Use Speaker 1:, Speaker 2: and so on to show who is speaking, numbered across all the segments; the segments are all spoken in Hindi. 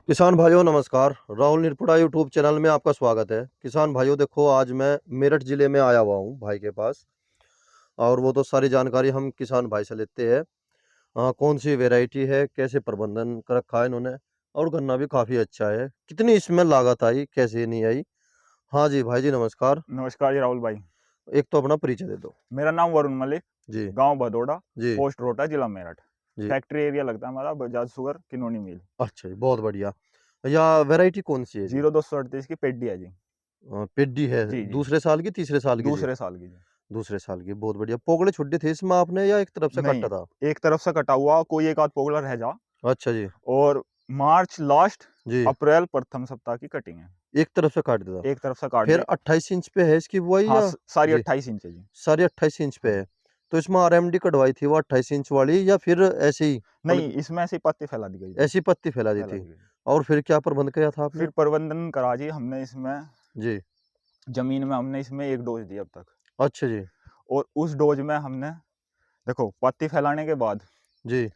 Speaker 1: किसान भाइयों नमस्कार। राहुल निरपुड़ा यूट्यूब चैनल में आपका स्वागत है। किसान भाइयों देखो, आज मैं मेरठ ज़िले में आया हुआ हूँ भाई के पास, और वो तो सारी जानकारी हम किसान भाई से लेते हैं। कौन सी वैरायटी है, कैसे प्रबंधन कर रखा है इन्होंने, और गन्ना भी काफ़ी अच्छा है। कितनी इसमें लागत आई, कैसे नहीं आई। हाँ जी भाई जी नमस्कार।
Speaker 2: नमस्कार जी राहुल भाई।
Speaker 1: एक तो अपना परिचय दे दो।
Speaker 2: मेरा नाम वरुण मलिक,
Speaker 1: जी।
Speaker 2: गांव भदोड़ा,
Speaker 1: जी।
Speaker 2: पोस्ट रोहटा, जिला मेरठ।
Speaker 1: जी।
Speaker 2: फैक्ट्री एरिया लगता है हमारा बजाज शुगर किनोनी मिल।
Speaker 1: अच्छा जी, बहुत बढ़िया। या वैरायटी कौन सी है जी?
Speaker 2: 0238 की पेड्डी है जी।
Speaker 1: पेड्डी है।
Speaker 2: जी जी।
Speaker 1: दूसरे साल की, तीसरे साल की जी?
Speaker 2: दूसरे साल की जी।
Speaker 1: दूसरे साल की, बहुत बढ़िया। पोगड़े छुट्टे थे इसमें आपने या एक तरफ से
Speaker 2: नहीं,
Speaker 1: कट्टा था?
Speaker 2: एक तरफ से कटा हुआ, कोई एक आध पोगला रह जा।
Speaker 1: अच्छा जी।
Speaker 2: और मार्च लास्ट,
Speaker 1: जी,
Speaker 2: अप्रैल प्रथम सप्ताह की कटिंग है।
Speaker 1: एक तरफ से काट देता।
Speaker 2: एक तरफ से काट
Speaker 1: फिर
Speaker 2: दी।
Speaker 1: 28 इंच पे है इसकी बुआई
Speaker 2: हाँ,
Speaker 1: या?
Speaker 2: सारी
Speaker 1: जी,
Speaker 2: 28 इंच है जी।
Speaker 1: सारी 28 इंच पे
Speaker 2: हाँ।
Speaker 1: है। तो इसमें आरएमडी कटवाई थी वो 28 इंच वाली, या फिर ऐसे ही
Speaker 2: नहीं,
Speaker 1: बल्कि
Speaker 2: इसमें ऐसी पत्ती फैला दी गई थी।
Speaker 1: ऐसी पत्ती फैला दी
Speaker 2: फैला
Speaker 1: थी?
Speaker 2: दी गई।
Speaker 1: और फिर क्या प्रबंध किया था आपने?
Speaker 2: फिर प्रबंधन करा जी हमने इसमें।
Speaker 1: जी।
Speaker 2: जमीन में हमने इसमें एक डोज दी अब तक।
Speaker 1: अच्छा जी।
Speaker 2: और उस डोज में हमने, देखो, पत्ती फैलाने के बाद
Speaker 1: जी।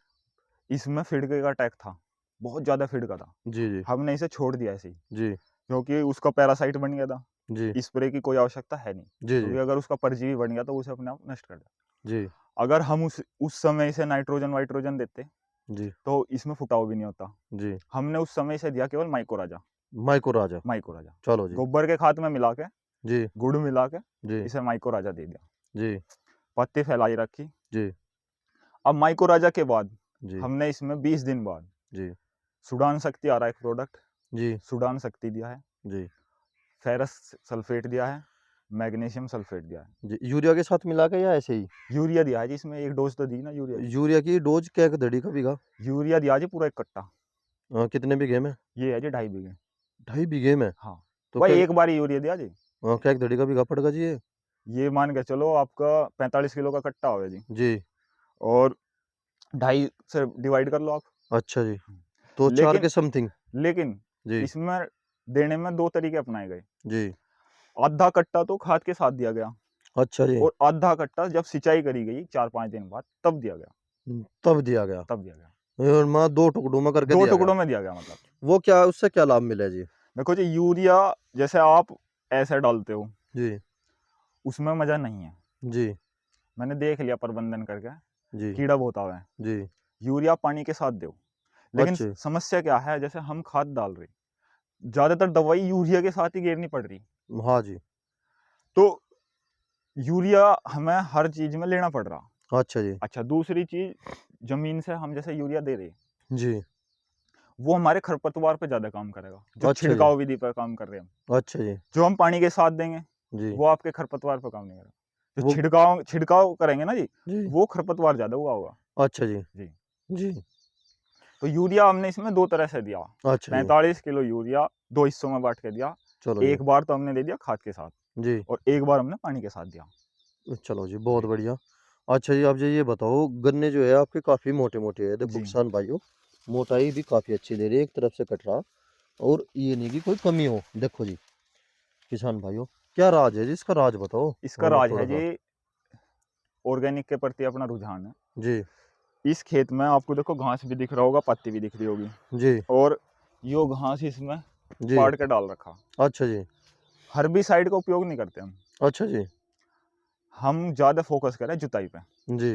Speaker 2: इसमें फिडके का अटैक था, बहुत ज़्यादा फिडका था।
Speaker 1: जी। जी।
Speaker 2: हमने इसे छोड़ दिया ऐसे ही,
Speaker 1: जी।
Speaker 2: क्योंकि उसका पैरासाइट बन गया था।
Speaker 1: जी।
Speaker 2: स्प्रे की कोई आवश्यकता है नहीं,
Speaker 1: जी।
Speaker 2: क्योंकि
Speaker 1: जी।
Speaker 2: अगर उसका परजीवी बन गया तो उसे अपने आप नष्ट कर देगा।
Speaker 1: जी।
Speaker 2: अगर हम उस समय इसे नाइट्रोजन वाइट्रोजन देते
Speaker 1: जी।
Speaker 2: तो इसमें फुटाव भी नहीं होता।
Speaker 1: जी।
Speaker 2: हमने उस समय इसे दिया केवल माइकोराजा।
Speaker 1: माइको राजा।
Speaker 2: माइकोराजा
Speaker 1: चलो जी।
Speaker 2: गोबर के खाद में मिला के,
Speaker 1: जी।
Speaker 2: गुड़ मिला के
Speaker 1: जी।
Speaker 2: इसे माइकोराजा दे दिया।
Speaker 1: जी।
Speaker 2: पत्ती फैलाई रखी।
Speaker 1: जी।
Speaker 2: अब माइकोराजा के बाद
Speaker 1: जी।
Speaker 2: हमने इसमें 20 दिन बाद
Speaker 1: जी।
Speaker 2: सुडान शक्ति आ रहा है एक प्रोडक्ट,
Speaker 1: जी।
Speaker 2: सुडान शक्ति दिया है।
Speaker 1: जी।
Speaker 2: फेरस सल्फेट दिया है। मैग्नीशियम सल्फेट दिया है।
Speaker 1: जी, यूरिया के साथ मिला के या ऐसे ही?
Speaker 2: यूरिया दिया है जी, इसमें एक डोज तो दी ना यूरिया की।
Speaker 1: यूरिया की डोज क्या दड़ी का बीघा?
Speaker 2: यूरिया दिया जी पूरा एक कट्टा।
Speaker 1: कितने बीघे में?
Speaker 2: ये है जी 2.5 बीघे।
Speaker 1: 2.5 बीघे में?
Speaker 2: हाँ,
Speaker 1: तो
Speaker 2: भाई
Speaker 1: क्या?
Speaker 2: एक बार ही यूरिया दिया जी।
Speaker 1: क्या एक दड़ी का बीघा पड़ेगा जी ये?
Speaker 2: ये मान के चलो आपका 45 किलो का कट्टा होगा जी।
Speaker 1: जी।
Speaker 2: और 2.5 से डिवाइड कर लो आप।
Speaker 1: अच्छा जी। तो 4
Speaker 2: लेकिन
Speaker 1: के समथिंग?
Speaker 2: लेकिन
Speaker 1: जी।
Speaker 2: इसमें देने में 2 तरीके अपनाए गए।
Speaker 1: जी।
Speaker 2: आधा कट्टा तो खाद के साथ दिया गया,
Speaker 1: अच्छा जी।
Speaker 2: और आधा कट्टा जब सिंचाई करी गई 4-5 दिन बाद तब दिया गया।
Speaker 1: तब दिया गया।
Speaker 2: तब दिया गया।
Speaker 1: और माँ 2 टुकड़ों में करके
Speaker 2: 2
Speaker 1: दिया गया।
Speaker 2: टुकड़ों में दिया गया मतलब।
Speaker 1: वो क्या, उससे क्या लाभ मिला जी?
Speaker 2: देखो जी, यूरिया जैसे आप ऐसे डालते हो,
Speaker 1: जी।
Speaker 2: उसमें मज़ा नहीं है।
Speaker 1: जी।
Speaker 2: मैंने देख लिया प्रबंधन करके,
Speaker 1: जी।
Speaker 2: कीड़ा बहुत आवे हैं।
Speaker 1: जी।
Speaker 2: यूरिया पानी के साथ दो, लेकिन
Speaker 1: अच्छा।
Speaker 2: समस्या क्या है, जैसे हम खाद डाल रहे, ज़्यादातर दवाई यूरिया के साथ ही गिरनी पड़ रही।
Speaker 1: हाँ जी।
Speaker 2: तो यूरिया हमें हर चीज़ में लेना पड़ रहा।
Speaker 1: अच्छा जी।
Speaker 2: अच्छा, दूसरी चीज़, ज़मीन से हम जैसे यूरिया दे रहे,
Speaker 1: जी।
Speaker 2: वो हमारे खरपतवार पे ज़्यादा काम करेगा, जो
Speaker 1: अच्छा जी।
Speaker 2: छिड़काव विधि पर काम कर रहे हैं हम।
Speaker 1: अच्छा जी।
Speaker 2: जो हम पानी के साथ देंगे,
Speaker 1: जी।
Speaker 2: वो आपके खरपतवार पे काम नहीं करेगा। जो
Speaker 1: वो।
Speaker 2: छिड़काव छिड़काव करेंगे ना जी,
Speaker 1: जी।
Speaker 2: वो खरपतवार ज़्यादा हुआ होगा।
Speaker 1: अच्छा जी।
Speaker 2: जी।
Speaker 1: जी।
Speaker 2: तो यूरिया हमने इसमें 2 तरह से दिया।
Speaker 1: अच्छा जी।
Speaker 2: 45 किलो यूरिया 2 हिस्सों में बाँट के दिया।
Speaker 1: चलो जी।
Speaker 2: एक बार तो हमने दे दिया खाद के साथ,
Speaker 1: जी।
Speaker 2: और एक बार हमने पानी के साथ दिया।
Speaker 1: चलो जी, बहुत
Speaker 2: जी।
Speaker 1: बढ़िया। अच्छा जी, आप जो ये बताओ, गन्ने जो है आपके काफ़ी मोटे-मोटे हैं। देखो
Speaker 2: जी।
Speaker 1: किसान भाइयों, मोटाई भी काफ़ी अच्छी दे रही है, एक तरफ से कट रहा, और ये नहीं कि कोई कमी हो। देखो जी, किसान भाइयों, क्या राज है जी इसका? राज बताओ
Speaker 2: इसका
Speaker 1: हमें
Speaker 2: राज है
Speaker 1: थोड़ा-सा।
Speaker 2: जी, ऑर्गेनिक के प्रति अपना रुझान है।
Speaker 1: जी।
Speaker 2: इस खेत में आपको देखो घास भी दिख रहा होगा, पत्ती भी दिख रही होगी,
Speaker 1: जी।
Speaker 2: और यो घास इसमें
Speaker 1: जी।
Speaker 2: पाड़ के डाल रखा।
Speaker 1: अच्छा जी।
Speaker 2: हर्बिसाइड का उपयोग नहीं करते हम।
Speaker 1: अच्छा जी।
Speaker 2: हम ज़्यादा फोकस करें जुताई पे,
Speaker 1: जी।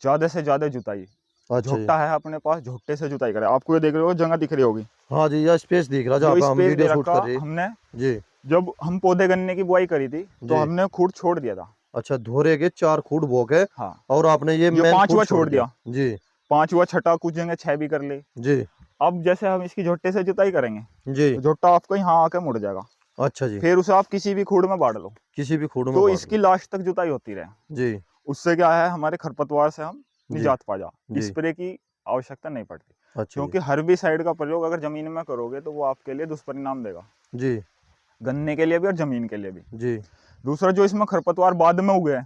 Speaker 2: ज़्यादा से ज़्यादा जुताई।
Speaker 1: अच्छा जी।
Speaker 2: झोट्टा है अपने पास, झोट्टे से जुताई करें। आपको ये देख रहे हो जगह दिख रही होगी,
Speaker 1: हाँ जी, यह स्पेस दिख रहा जहाँ
Speaker 2: जो
Speaker 1: पे हम
Speaker 2: स्पेस
Speaker 1: वीडियो
Speaker 2: दे
Speaker 1: शूट
Speaker 2: रखा
Speaker 1: कर रहे।
Speaker 2: हमने।
Speaker 1: जी।
Speaker 2: जब हम पौधे गन्ने की बुआई करी थी, तो
Speaker 1: जी।
Speaker 2: हमने खूंट छोड़ दिया था।
Speaker 1: अच्छा, धोरे के 4 खूंट बो के,
Speaker 2: हाँ,
Speaker 1: और आपने ये
Speaker 2: ये
Speaker 1: मेन खूंट
Speaker 2: 5वां
Speaker 1: छोड़
Speaker 2: छोड़
Speaker 1: दिया।
Speaker 2: दिया।
Speaker 1: जी।
Speaker 2: 5वां छठा, कुछ जगह 6 भी कर ले।
Speaker 1: जी।
Speaker 2: अब जैसे हम इसकी झोट्टे से जुताई करेंगे,
Speaker 1: जी।
Speaker 2: तो झोट्टा आपको यहाँ आके मुड़ जाएगा।
Speaker 1: अच्छा जी।
Speaker 2: फिर उसे आप किसी भी खूंट में बांट लो,
Speaker 1: किसी भी खूंट में
Speaker 2: तो
Speaker 1: बाँट
Speaker 2: इसकी
Speaker 1: लो।
Speaker 2: लास्ट तक जुताई होती रहे।
Speaker 1: जी।
Speaker 2: उससे क्या है, हमारे खरपतवार से हम
Speaker 1: जी।
Speaker 2: निजात पा जा।
Speaker 1: जी।
Speaker 2: स्प्रे की आवश्यकता नहीं पड़ती,
Speaker 1: अच्छा जी।
Speaker 2: क्योंकि हर्बिसाइड का प्रयोग अगर ज़मीन में करोगे तो वो आपके लिए दुष्परिणाम देगा,
Speaker 1: जी।
Speaker 2: गन्ने के लिए भी और ज़मीन के लिए भी।
Speaker 1: जी।
Speaker 2: दूसरा, जो इसमें खरपतवार बाद में उगे,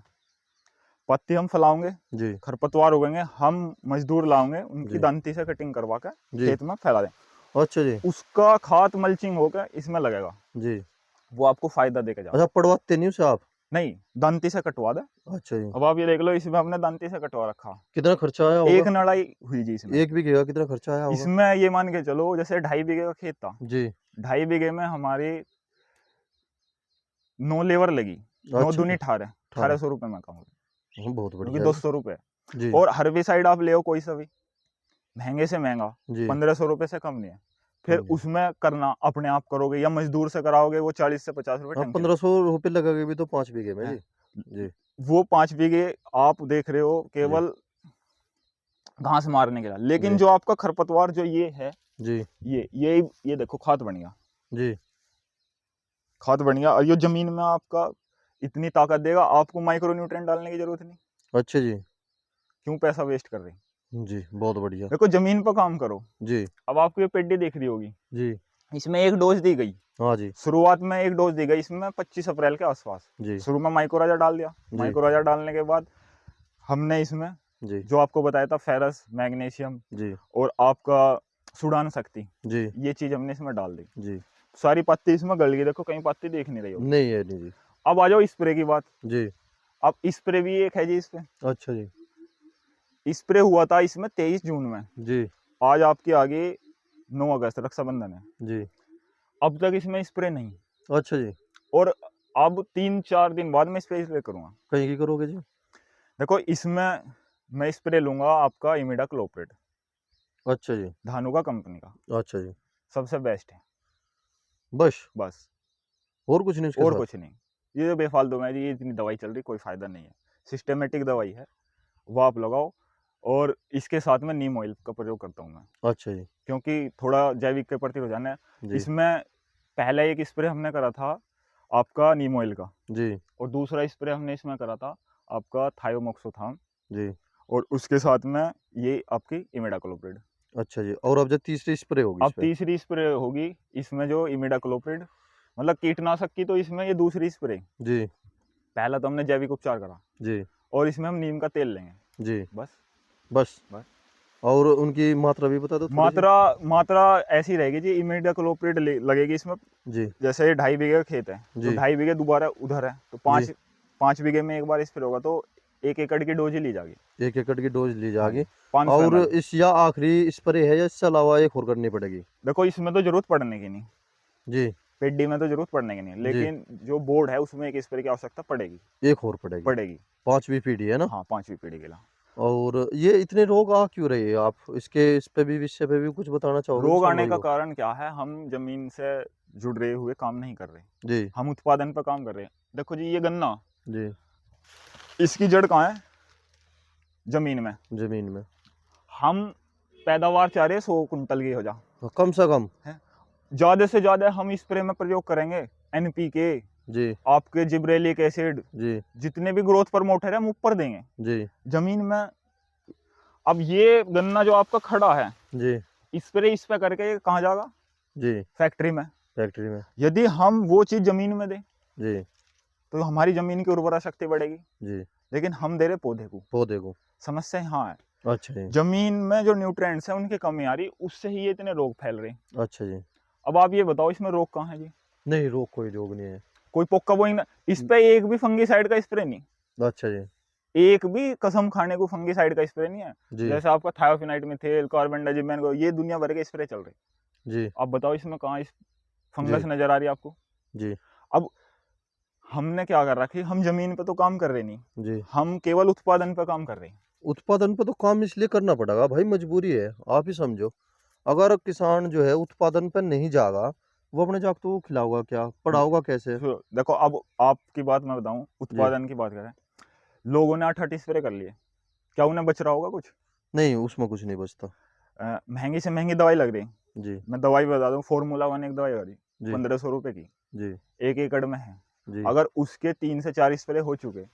Speaker 2: पत्ती हम फैलाओगे,
Speaker 1: जी।
Speaker 2: खरपतवार उगेंगे, हम मजदूर लाओगे, उनकी
Speaker 1: जी।
Speaker 2: दांती से कटिंग करवा के
Speaker 1: जी।
Speaker 2: खेत में फैला दें।
Speaker 1: अच्छा जी।
Speaker 2: उसका खाद मल्चिंग होकर इसमें लगेगा,
Speaker 1: जी।
Speaker 2: वो आपको फायदा देके
Speaker 1: अच्छा,
Speaker 2: जाता
Speaker 1: पड़वाते नहीं उसे आप?
Speaker 2: नहीं, दंती से कटवा दे।
Speaker 1: अच्छा जी।
Speaker 2: अब आप ये देख लो, इसमें हमने दंती से कटवा रखा।
Speaker 1: कितना खर्चा आया
Speaker 2: एक
Speaker 1: होगा?
Speaker 2: नड़ाई हुई जी इसमें।
Speaker 1: 1 बीघे का कितना खर्चा आया होगा?
Speaker 2: इसमें ये मान के चलो, जैसे 2.5 बीघे का खेत था,
Speaker 1: जी।
Speaker 2: 2.5 बीघे में हमारी 9 लेबर लगी। 9
Speaker 1: अच्छा
Speaker 2: दूनी
Speaker 1: जी।
Speaker 2: 18,
Speaker 1: 18
Speaker 2: 1800 रुपए में कहूँ,
Speaker 1: बहुत
Speaker 2: क्योंकि
Speaker 1: बढ़िया है।
Speaker 2: 200 रुपए।
Speaker 1: जी,
Speaker 2: और हर्बिसाइड आप ले कोई सा भी, महंगे से महंगा,
Speaker 1: जी।
Speaker 2: 1500 रुपए से कम नहीं है। फिर
Speaker 1: कम नहीं।
Speaker 2: उसमें करना अपने आप करोगे या मजदूर से कराओगे, वो 40 से 50 रुपए
Speaker 1: हाँ,
Speaker 2: टंकी
Speaker 1: 1500 रुपए लगेगा भी तो 5 बीघे में
Speaker 2: है।
Speaker 1: जी। जी,
Speaker 2: वो 5 बीघे आप देख रहे हो
Speaker 1: जी,
Speaker 2: केवल घास मारने के लिए, लेकिन
Speaker 1: जी,
Speaker 2: जो आपका खरपतवार जो ये है,
Speaker 1: जी,
Speaker 2: ये देखो खाद बन गया,
Speaker 1: जी।
Speaker 2: खाद बन गया। और ये जमीन में आपका इतनी ताकत देगा, आपको माइक्रो न्यूट्रिएंट डालने की जरूरत नहीं।
Speaker 1: अच्छा जी।
Speaker 2: क्यों पैसा वेस्ट कर रहे हैं?
Speaker 1: जी, बहुत बढ़िया।
Speaker 2: देखो जमीन पर काम करो।
Speaker 1: जी,
Speaker 2: अब आपको ये पेडी देख रही होगी,
Speaker 1: जी।
Speaker 2: इसमें एक डोज दी गई,
Speaker 1: हाँ जी,
Speaker 2: शुरुआत में एक डोज दी गई इसमें 25 अप्रैल के आसपास।
Speaker 1: जी,
Speaker 2: शुरू में माइक्रोराजा डाल दिया।
Speaker 1: जी,
Speaker 2: माइक्रोराजा डालने के बाद हमने इसमें
Speaker 1: जी,
Speaker 2: जो आपको बताया था, फेरस, मैग्नीशियम
Speaker 1: जी,
Speaker 2: और आपका सुडान शक्ति,
Speaker 1: जी,
Speaker 2: ये चीज हमने इसमें डाल दी।
Speaker 1: जी।
Speaker 2: सारी पत्ती इसमें गल गई, देखो कहीं पत्ती देख नहीं रही होगी।
Speaker 1: नहीं है नहीं जी।
Speaker 2: अब आ जाओ स्प्रे की बात।
Speaker 1: जी,
Speaker 2: अब स्प्रे भी एक है जी इसपे।
Speaker 1: अच्छा जी।
Speaker 2: स्प्रे हुआ था इसमें 23 जून में।
Speaker 1: जी,
Speaker 2: आज आपके आगे 9 अगस्त, रक्षाबंधन है।
Speaker 1: जी।
Speaker 2: अब तक इसमें स्प्रे नहीं।
Speaker 1: अच्छा जी।
Speaker 2: और अब 3-4 दिन बाद मैं स्प्रे करूंगा।
Speaker 1: कहीं की करोगे जी?
Speaker 2: देखो इसमें मैं स्प्रे लूंगा आपका इमिडाक्लोप्रिड,
Speaker 1: अच्छा जी,
Speaker 2: धानुका कंपनी का,
Speaker 1: अच्छा जी।
Speaker 2: सबसे बेस्ट है।
Speaker 1: बस
Speaker 2: बस,
Speaker 1: और कुछ नहीं उसके
Speaker 2: और
Speaker 1: साथ?
Speaker 2: कुछ नहीं। ये जो बेफालतू में जी, ये इतनी दवाई चल रही, कोई फायदा नहीं है। सिस्टमेटिक दवाई है, वो आप लगाओ। और इसके साथ में नीम ऑयल का प्रयोग करता हूँ मैं,
Speaker 1: अच्छा जी।
Speaker 2: क्योंकि थोड़ा जैविक के प्रति रुझान है।
Speaker 1: जी,
Speaker 2: इसमें पहला एक स्प्रे हमने करा था आपका नीम ऑयल का,
Speaker 1: जी,
Speaker 2: और दूसरा स्प्रे हमने इसमें करा था आपका थायोमोक्सोथाम,
Speaker 1: जी।
Speaker 2: और उसके साथ में ये आपकी इमिडाक्लोप्रिड।
Speaker 1: अच्छा जी। और अब जब तीसरी स्प्रे होगी
Speaker 2: अब
Speaker 1: इस पे?
Speaker 2: तीसरी स्प्रे होगी इसमें जो इमिडाक्लोप्रिड, मतलब कीटनाशक की, तो इसमें ये दूसरी स्प्रे।
Speaker 1: जी,
Speaker 2: पहला तो हमने जैविक उपचार करा,
Speaker 1: जी,
Speaker 2: और इसमें हम नीम का तेल लेंगे।
Speaker 1: जी।
Speaker 2: बस,
Speaker 1: बस?
Speaker 2: बस।
Speaker 1: और उनकी मात्रा भी बता दो थोड़ी-सी?
Speaker 2: मात्रा मात्रा ऐसी रहेगी जी, इमिडाक्लोप्रिड लगेगी इसमें।
Speaker 1: जी,
Speaker 2: जैसे ये 2.5 बीघे का खेत है, तो
Speaker 1: जी,
Speaker 2: 2.5 बीघे दोबारा उधर है, तो
Speaker 1: जी।
Speaker 2: 5 बीघे में एक बार स्प्रे होगा, तो 1 एकड़ की डोज ही ली जाएगी।
Speaker 1: 1 एकड़ की डोज़ ली
Speaker 2: हाँ जी,
Speaker 1: जाएगी।
Speaker 2: 500
Speaker 1: और
Speaker 2: ml।
Speaker 1: इस या आखिरी स्प्रे है या इससे अलावा एक और करनी पड़ेगी?
Speaker 2: देखो इसमें तो जरूरत पड़ने की नहीं,
Speaker 1: जी,
Speaker 2: पेडी में तो जरूरत पड़ने की नहीं,
Speaker 1: जी।
Speaker 2: लेकिन जो बोर्ड है उसमें एक स्प्रे की आवश्यकता पड़ेगी।
Speaker 1: एक और पड़ेगी।
Speaker 2: पड़ेगी।
Speaker 1: 5वीं पीढ़ी है ना?
Speaker 2: हाँ, 5वीं पीढ़ी के लिए।
Speaker 1: और ये इतने रोग आ क्यों रहे हैं? आप इसके इस पे भी विषय पे भी कुछ बताना चाहोगे
Speaker 2: रोग
Speaker 1: किसान
Speaker 2: आने
Speaker 1: भाई
Speaker 2: का
Speaker 1: को?
Speaker 2: कारण क्या है? हम जमीन से जुड़े हुए काम नहीं कर रहे,
Speaker 1: जी,
Speaker 2: हम उत्पादन पर काम कर रहे हैं। देखो जी, ये गन्ना,
Speaker 1: जी।
Speaker 2: इसकी जड़ कहाँ है? जमीन में।
Speaker 1: ज़मीन में।
Speaker 2: हम पैदावार चाह रहे हैं 100 कुंटल की हो जा,
Speaker 1: कम से कम?
Speaker 2: है। ज्यादा से ज्यादा हम स्प्रे में प्रयोग करेंगे एनपीके,
Speaker 1: जी,
Speaker 2: आपके जिब्रेलिक एसिड,
Speaker 1: जी,
Speaker 2: जितने भी ग्रोथ प्रमोटर है हम ऊपर देंगे
Speaker 1: जी,
Speaker 2: जमीन में। अब ये गन्ना जो आपका खड़ा है,
Speaker 1: जी,
Speaker 2: स्प्रे इस पे करके ये कहाँ जाएगा?
Speaker 1: जी।
Speaker 2: फैक्ट्री में।
Speaker 1: फैक्ट्री में।
Speaker 2: यदि हम वो चीज जमीन में दें,
Speaker 1: जी,
Speaker 2: तो हमारी जमीन की उर्वरा शक्ति बढ़ेगी,
Speaker 1: जी।
Speaker 2: लेकिन हम दे रहे पौधे को।
Speaker 1: पौधे को।
Speaker 2: समस्या यहाँ है,
Speaker 1: अच्छा जी,
Speaker 2: जमीन में जो न्यूट्रिएंट्स हैं उनकी कमी आ रही, उससे ही ये इतने रोग फैल रहे हैं।
Speaker 1: अच्छा जी।
Speaker 2: अब आप ये बताओ, इसमें रोग कहाँ है जी?
Speaker 1: नहीं, रोग कोई रोग नहीं है।
Speaker 2: कोई पोक्का बोइंग ना, इस पे एक भी फंगीसाइड का स्प्रे नहीं,
Speaker 1: अच्छा जी,
Speaker 2: एक भी कसम खाने को फंगीसाइड का स्प्रे नहीं है।
Speaker 1: जी,
Speaker 2: जैसे आपका थायोफिनाइट मिथेल, कार्बेंडाजिमेन को, ये दुनिया भर के स्प्रे चल रहे।
Speaker 1: जी,
Speaker 2: आप बताओ इसमें कहाँ इस फंगस
Speaker 1: जी,
Speaker 2: नजर आ रही है आपको?
Speaker 1: जी,
Speaker 2: अब हमने क्या कर रखा है, हम जमीन पे तो काम कर रहे नहीं,
Speaker 1: जी।
Speaker 2: हम केवल उत्पादन पे काम कर रहे हैं।
Speaker 1: उत्पादन पे तो काम इसलिए करना पड़ेगा भाई, मजबूरी है, आप ही समझो। अगर किसान जो है उत्पादन पे नहीं जाएगा, वो अपने जागतों को खिलाऊगा क्या? पढ़ाऊगा कैसे?
Speaker 2: देखो, अब आपकी बात मैं बताऊं,
Speaker 1: जी।
Speaker 2: उत्पादन की बात करें, लोगों ने 8 स्प्रे कर लिए, क्या उन्हें बच रहा होगा कुछ?
Speaker 1: नहीं, उसमें कुछ नहीं बचता।
Speaker 2: महंगी से महंगी दवाई लग रही।
Speaker 1: जी,
Speaker 2: मैं दवाई बता दूं, फॉर्मूला 1 एक दवाई आ रही,
Speaker 1: जी,
Speaker 2: 1500 रुपए की,
Speaker 1: जी,
Speaker 2: 1 एकड़ में है।
Speaker 1: जी।
Speaker 2: अगर उसके 3 से 4 स्प्रे हो चुके,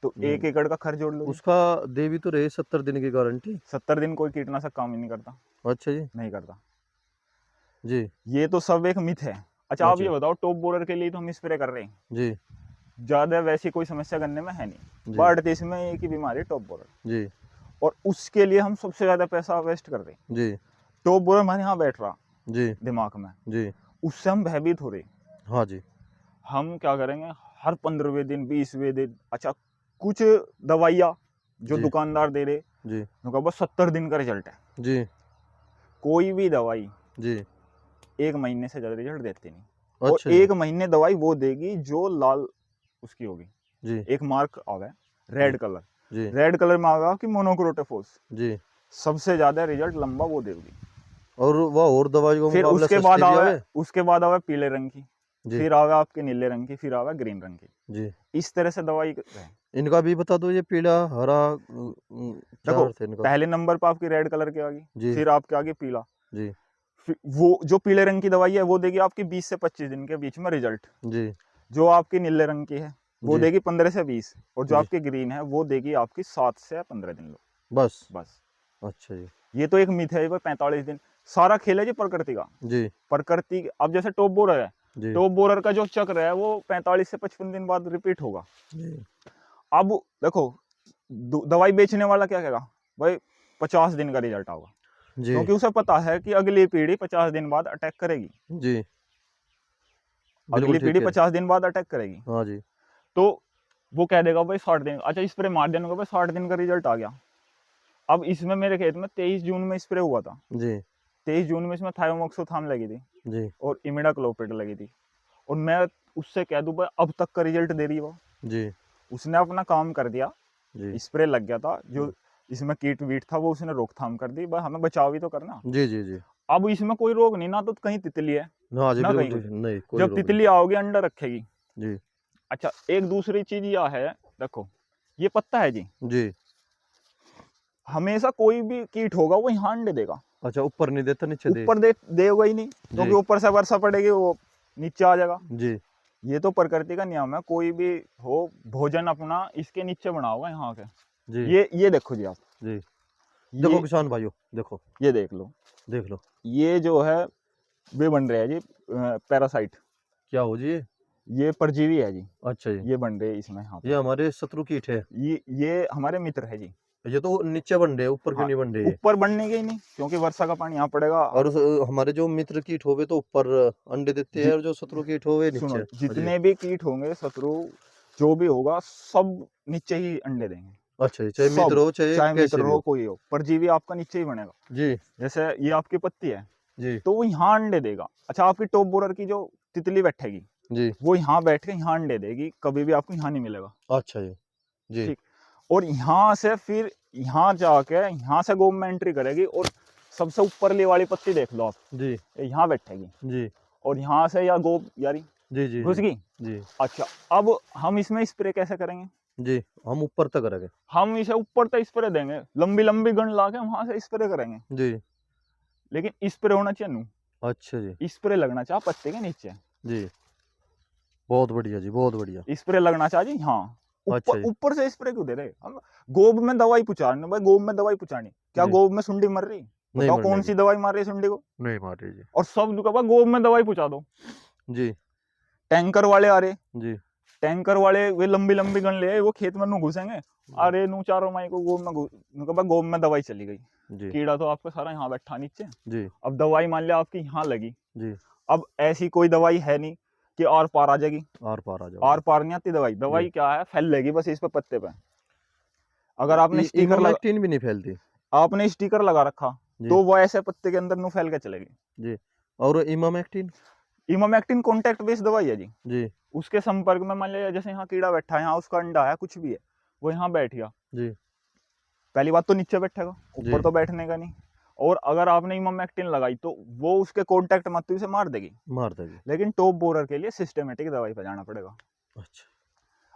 Speaker 2: तो 1 एकड़ का खर्च जोड़ लो जी।
Speaker 1: उसका दे भी तो रहे 70 दिन की गारंटी।
Speaker 2: 70 दिन कोई कीटनाशक काम ही नहीं करता,
Speaker 1: अच्छा जी,
Speaker 2: नहीं करता।
Speaker 1: जी,
Speaker 2: ये तो सब एक मिथ है। अच्छा आप
Speaker 1: अच्छा,
Speaker 2: ये बताओ, टॉप बोरर के लिए तो हम स्प्रे कर रहे हैं,
Speaker 1: जी,
Speaker 2: ज्यादा वैसी कोई समस्या गन्ने में है नहीं,
Speaker 1: जी,
Speaker 2: बढ़ते इसमें एक ही बीमारी टॉप बोरर,
Speaker 1: जी,
Speaker 2: और उसके लिए हम सबसे ज्यादा पैसा वेस्ट कर रहे हैं।
Speaker 1: जी,
Speaker 2: टॉप बोरर हमारे यहाँ बैठ रहा
Speaker 1: जी,
Speaker 2: दिमाग में,
Speaker 1: जी।
Speaker 2: उससे हम भयभीत हो रहे।
Speaker 1: हाँ जी,
Speaker 2: हम क्या करेंगे, हर 15वें दिन 20वें दिन। अच्छा, कुछ दवाइयाँ जो
Speaker 1: जी।
Speaker 2: दुकानदार दे रहे,
Speaker 1: जी।
Speaker 2: उनका बस 70 दिन का रिजल्ट है।
Speaker 1: जी।
Speaker 2: कोई भी दवाई
Speaker 1: जी।
Speaker 2: 1 महीने से ज़्यादा रिजल्ट देती नहीं। और
Speaker 1: अच्छा जी।
Speaker 2: 1 महीने दवाई वो देगी जो लाल उसकी होगी।
Speaker 1: जी।
Speaker 2: एक मार्क आवे
Speaker 1: जी।
Speaker 2: रेड कलर,
Speaker 1: जी।
Speaker 2: रेड कलर में आवेगा कि मोनोक्रोटोफॉस,
Speaker 1: जी।
Speaker 2: सबसे ज़्यादा रिजल्ट लंबा वो देगी।
Speaker 1: और वह और दवाइयों के
Speaker 2: फिर
Speaker 1: मुकाबले
Speaker 2: उसके बाद
Speaker 1: सस्ती भी आवे?
Speaker 2: आवे पीले रंग की,
Speaker 1: जी।
Speaker 2: फिर आवे आपके नीले रंग की, फिर आवे ग्रीन रंग की।
Speaker 1: जी।
Speaker 2: इस तरह से दवाई है।
Speaker 1: इनका भी बता दो, ये पीला, हरा, क्या
Speaker 2: देखो,
Speaker 1: अर्थ है इनका?
Speaker 2: पहले नंबर पे आपकी रेड कलर की आ गई,
Speaker 1: जी।
Speaker 2: फिर आपके आगे पीला।
Speaker 1: जी।
Speaker 2: फिर वो जो पीले रंग की दवाई है वो देगी आपकी 20 से 25 दिन के बीच में रिजल्ट।
Speaker 1: जी।
Speaker 2: जो आपकी नीले रंग की है वो
Speaker 1: जी।
Speaker 2: देगी 15 से 20, और जो
Speaker 1: जी।
Speaker 2: आपकी ग्रीन है वो देगी आपकी 7 से 15 दिन लो
Speaker 1: बस।
Speaker 2: बस।
Speaker 1: अच्छा जी।
Speaker 2: ये तो एक मिथ है, 45 दिन। सारा खेल है जी प्रकृति का।
Speaker 1: जी।
Speaker 2: प्रकृति अब जैसे टॉप बोरर है,
Speaker 1: जी।
Speaker 2: टॉप बोरर का जो चक्र है वो 45 से 55 दिन बाद रिपीट होगा।
Speaker 1: जी।
Speaker 2: अब देखो, दवाई बेचने वाला क्या कहेगा, भाई 50 दिन का रिजल्ट आएगा,
Speaker 1: जी।
Speaker 2: क्योंकि उसे पता है कि अगली पीढ़ी 50 दिन बाद अटैक करेगी।
Speaker 1: जी। बिल्कुल
Speaker 2: अगली
Speaker 1: ठीक
Speaker 2: पीढ़ी
Speaker 1: है।
Speaker 2: 50 दिन बाद अटैक करेगी,
Speaker 1: हाँ जी।
Speaker 2: तो वो कह देगा भाई 60 दिन। अच्छा, स्प्रे मार देने का भाई 60 दिन का रिजल्ट आ गया। अब इसमें मेरे खेत में 23 जून में स्प्रे हुआ था।
Speaker 1: जी।
Speaker 2: 23 जून में इसमें थायोमोक्सोथाम लगी थी
Speaker 1: जी।
Speaker 2: और इमिडाक्लोपिड लगी थी, और मैं उससे कह दूं भाई अब तक का रिजल्ट दे रही है वो।
Speaker 1: जी।
Speaker 2: उसने अपना काम कर दिया,
Speaker 1: जी।
Speaker 2: स्प्रे लग गया था, जो इसमें कीट वीट था वो उसने रोकथाम कर दी, भाई हमें बचाव भी तो करना।
Speaker 1: जी। जी। जी।
Speaker 2: अब इसमें कोई रोग नहीं, ना तो कहीं तितली है
Speaker 1: हाँ जी,
Speaker 2: ना
Speaker 1: बिल्कुल
Speaker 2: कहीं कुछ।
Speaker 1: ठीक, नहीं कोई
Speaker 2: जब
Speaker 1: रोग नहीं।
Speaker 2: तितली आओगी अंडा रखेगी।
Speaker 1: जी।
Speaker 2: अच्छा, एक दूसरी चीज यह है, देखो ये पत्ता है जी,
Speaker 1: जी।
Speaker 2: हमेशा कोई भी कीट होगा वो यहाँ अंडे देगा,
Speaker 1: अच्छा, ऊपर नहीं देता, नीचे दे?
Speaker 2: ऊपर देगा ही नहीं, क्योंकि
Speaker 1: जी।
Speaker 2: ऊपर से वर्षा पड़ेगी वो नीचे आ जाएगा।
Speaker 1: जी।
Speaker 2: ये तो प्रकृति का नियम है, कोई भी हो भोजन अपना इसके नीचे बना होगा यहाँ के।
Speaker 1: जी।
Speaker 2: ये देखो जी आप,
Speaker 1: जी। देखो
Speaker 2: ये
Speaker 1: किसान भाइयों, देखो,
Speaker 2: ये देख लो,
Speaker 1: देख लो।
Speaker 2: ये जो है वे बन रहे हैं जी पैरासाइट,
Speaker 1: क्या हो जी ये?
Speaker 2: ये परजीवी है जी,
Speaker 1: अच्छा जी।
Speaker 2: ये बन रहे हैं इसमें यहाँ
Speaker 1: ये
Speaker 2: पे।
Speaker 1: हमारे शत्रु कीट है।
Speaker 2: ये हमारे मित्र है जी।
Speaker 1: ये तो नीचे बन रहे हैं, ऊपर क्यों
Speaker 2: हाँ,
Speaker 1: नहीं बन रहे ये?
Speaker 2: ऊपर बनने के ही नहीं, क्योंकि वर्षा का पानी यहाँ पड़ेगा।
Speaker 1: और हमारे जो मित्र कीट होवे तो ऊपर अंडे देते हैं,
Speaker 2: जि,
Speaker 1: और जो शत्रु कीट होवे
Speaker 2: सुनो,
Speaker 1: नीचे। हाँ जी।
Speaker 2: जितने भी कीट होंगे शत्रु, जो भी होगा सब नीचे ही अंडे देंगे।
Speaker 1: अच्छा जी, चाहे मित्र
Speaker 2: सब,
Speaker 1: हो चाहे
Speaker 2: चाहे मित्र
Speaker 1: कैसे भी
Speaker 2: हो
Speaker 1: हो।
Speaker 2: कोई हो, परजीवी आपका नीचे ही बनेगा।
Speaker 1: जी।
Speaker 2: जैसे ये आपकी पत्ती है,
Speaker 1: जी।
Speaker 2: तो वो यहाँ अंडे देगा। अच्छा, आपकी टॉप बोरर की जो तितली बैठेगी
Speaker 1: जी।
Speaker 2: वो यहाँ बैठ के यहाँ अंडे देगी, कभी भी आपको यहाँ नहीं मिलेगा।
Speaker 1: अच्छा जी। जी।
Speaker 2: ठीक, और यहाँ से फिर यहाँ जाके यहाँ से गोब में एंट्री करेगी, और सबसे ऊपरली वाली पत्ती देख लो आप,
Speaker 1: जी।
Speaker 2: ये यहाँ बैठेगी,
Speaker 1: जी।
Speaker 2: और यहाँ से या गोब यारी
Speaker 1: जी। जी।
Speaker 2: घुस
Speaker 1: जी।
Speaker 2: गई।
Speaker 1: जी।
Speaker 2: अच्छा, अब हम इसमें स्प्रे कैसे करेंगे,
Speaker 1: जी। हम ऊपर तक करेंगे।
Speaker 2: हम इसे ऊपर तक स्प्रे देंगे, लंबी लंबी गन ला के वहां से स्प्रे करेंगे,
Speaker 1: जी।
Speaker 2: लेकिन स्प्रे होना चाहिए नू,
Speaker 1: अच्छा जी।
Speaker 2: स्प्रे लगना चाहिए पत्ते के नीचे।
Speaker 1: जी। बहुत बढ़िया जी, बहुत बढ़िया।
Speaker 2: स्प्रे लगना चाहिए हाँ, ऊपर
Speaker 1: अच्छा जी।
Speaker 2: ऊपर से स्प्रे क्यों दे रहे हम। गोब में दवाई पुचानी भाई, गोब में दवाई पुचानी, क्या
Speaker 1: जी।
Speaker 2: गोब में सुंडी मर रही,
Speaker 1: नहीं
Speaker 2: बताओ
Speaker 1: मरने
Speaker 2: कौन
Speaker 1: की।
Speaker 2: सी दवाई मार रही है सुंडी को।
Speaker 1: नहीं मार रही जी।
Speaker 2: और सब दुकान पर गोब में दवाई पुचा दो।
Speaker 1: जी।
Speaker 2: टैंकर वाले आ रहे,
Speaker 1: जी।
Speaker 2: टैंकर वाले वे लंबी लंबी गन ले आए, वो खेत में नू घुसेंगे, अरे नू चारों माई को गोब में दवाई चली गई,
Speaker 1: जी।
Speaker 2: कीड़ा तो आपका सारा यहाँ बैठा नीचे।
Speaker 1: जी।
Speaker 2: अब दवाई मान लिया आपकी यहाँ लगी,
Speaker 1: जी।
Speaker 2: अब ऐसी कोई दवाई है नहीं कि आर पार आ जाएगी,
Speaker 1: आर पार आ जाओ।
Speaker 2: आर पार नहीं आती दवाई। दवाई क्या है, फैल लेगी बस इस पे पत्ते पे। अगर आपने स्टिकर लगा,
Speaker 1: इमामेक्टिन भी नहीं फैलती।
Speaker 2: आपने स्टिकर लगा रखा,
Speaker 1: जी।
Speaker 2: तो वो ऐसे पत्ते के अंदर नू फैल के चलेगी।
Speaker 1: जी। और इमामेक्टिन?
Speaker 2: इमामेक्टिन कॉन्टैक्ट बेस्ड दवाई है जी।
Speaker 1: जी।
Speaker 2: उसके संपर्क में मान लिया जैसे यहाँ कीड़ा बैठा है, यहाँ उसका अंडा है, कुछ भी है, वो यहाँ बैठ गया,
Speaker 1: जी।
Speaker 2: पहली बात तो नीचे बैठेगा,
Speaker 1: जी।
Speaker 2: ऊपर तो बैठने का नहीं। और अगर आपने इमामेक्टिन लगाई तो वो उसके कॉन्टैक्ट मत से मार देगी,
Speaker 1: मार देगी।
Speaker 2: लेकिन टॉप बोरर के लिए सिस्टमेटिक दवाई पे जाना पड़ेगा।
Speaker 1: अच्छा।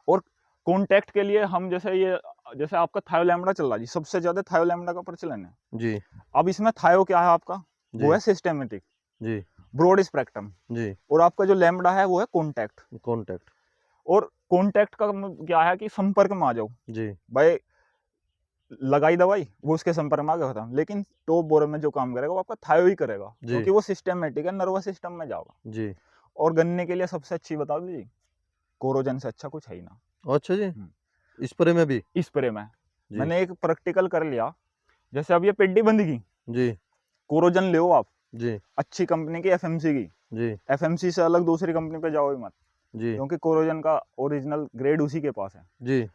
Speaker 2: और कॉन्टैक्ट के लिए हम जैसे आपका थायोलैम्डा चल रहा है जी, सबसे ज्यादा थायोलैम्डा का प्रचलन है।
Speaker 1: जी।
Speaker 2: अब इसमें थायो क्या है आपका,
Speaker 1: जी।
Speaker 2: वो है सिस्टेमेटिक,
Speaker 1: जी।
Speaker 2: ब्रॉड स्पेक्ट्रम,
Speaker 1: जी।
Speaker 2: और आपका जो लैम्डा है वो है कॉन्टैक्ट।
Speaker 1: कॉन्टैक्ट।
Speaker 2: और कॉन्टैक्ट का क्या है कि संपर्क में आ जाओ
Speaker 1: जी।
Speaker 2: भाई, लगाई दवाई वो उसके संपर्क में आ गया खत्म। लेकिन टॉप बोरर में जो काम करेगा वो आपका थायो ही करेगा,
Speaker 1: जी।
Speaker 2: क्योंकि वो सिस्टमेटिक है, नर्वस सिस्टम में जाओगा।
Speaker 1: जी।
Speaker 2: और गन्ने के लिए सबसे अच्छी बता दो जी, कोरोजन से अच्छा कुछ है ही ना।
Speaker 1: अच्छा जी, स्प्रे में भी?
Speaker 2: स्प्रे में
Speaker 1: जी।
Speaker 2: मैंने एक प्रैक्टिकल कर लिया, जैसे अब ये पेड्डी बंद की,
Speaker 1: जी।
Speaker 2: कोरोजन ले आप
Speaker 1: जी।
Speaker 2: अच्छी कंपनी की, एफएमसी की।
Speaker 1: जी।
Speaker 2: एफएमसी से अलग दूसरी कंपनी पे जाओ ही मत,
Speaker 1: जी
Speaker 2: क्योंकि कोरोजन का ओरिजिनल ग्रेड उसी के पास है।
Speaker 1: जी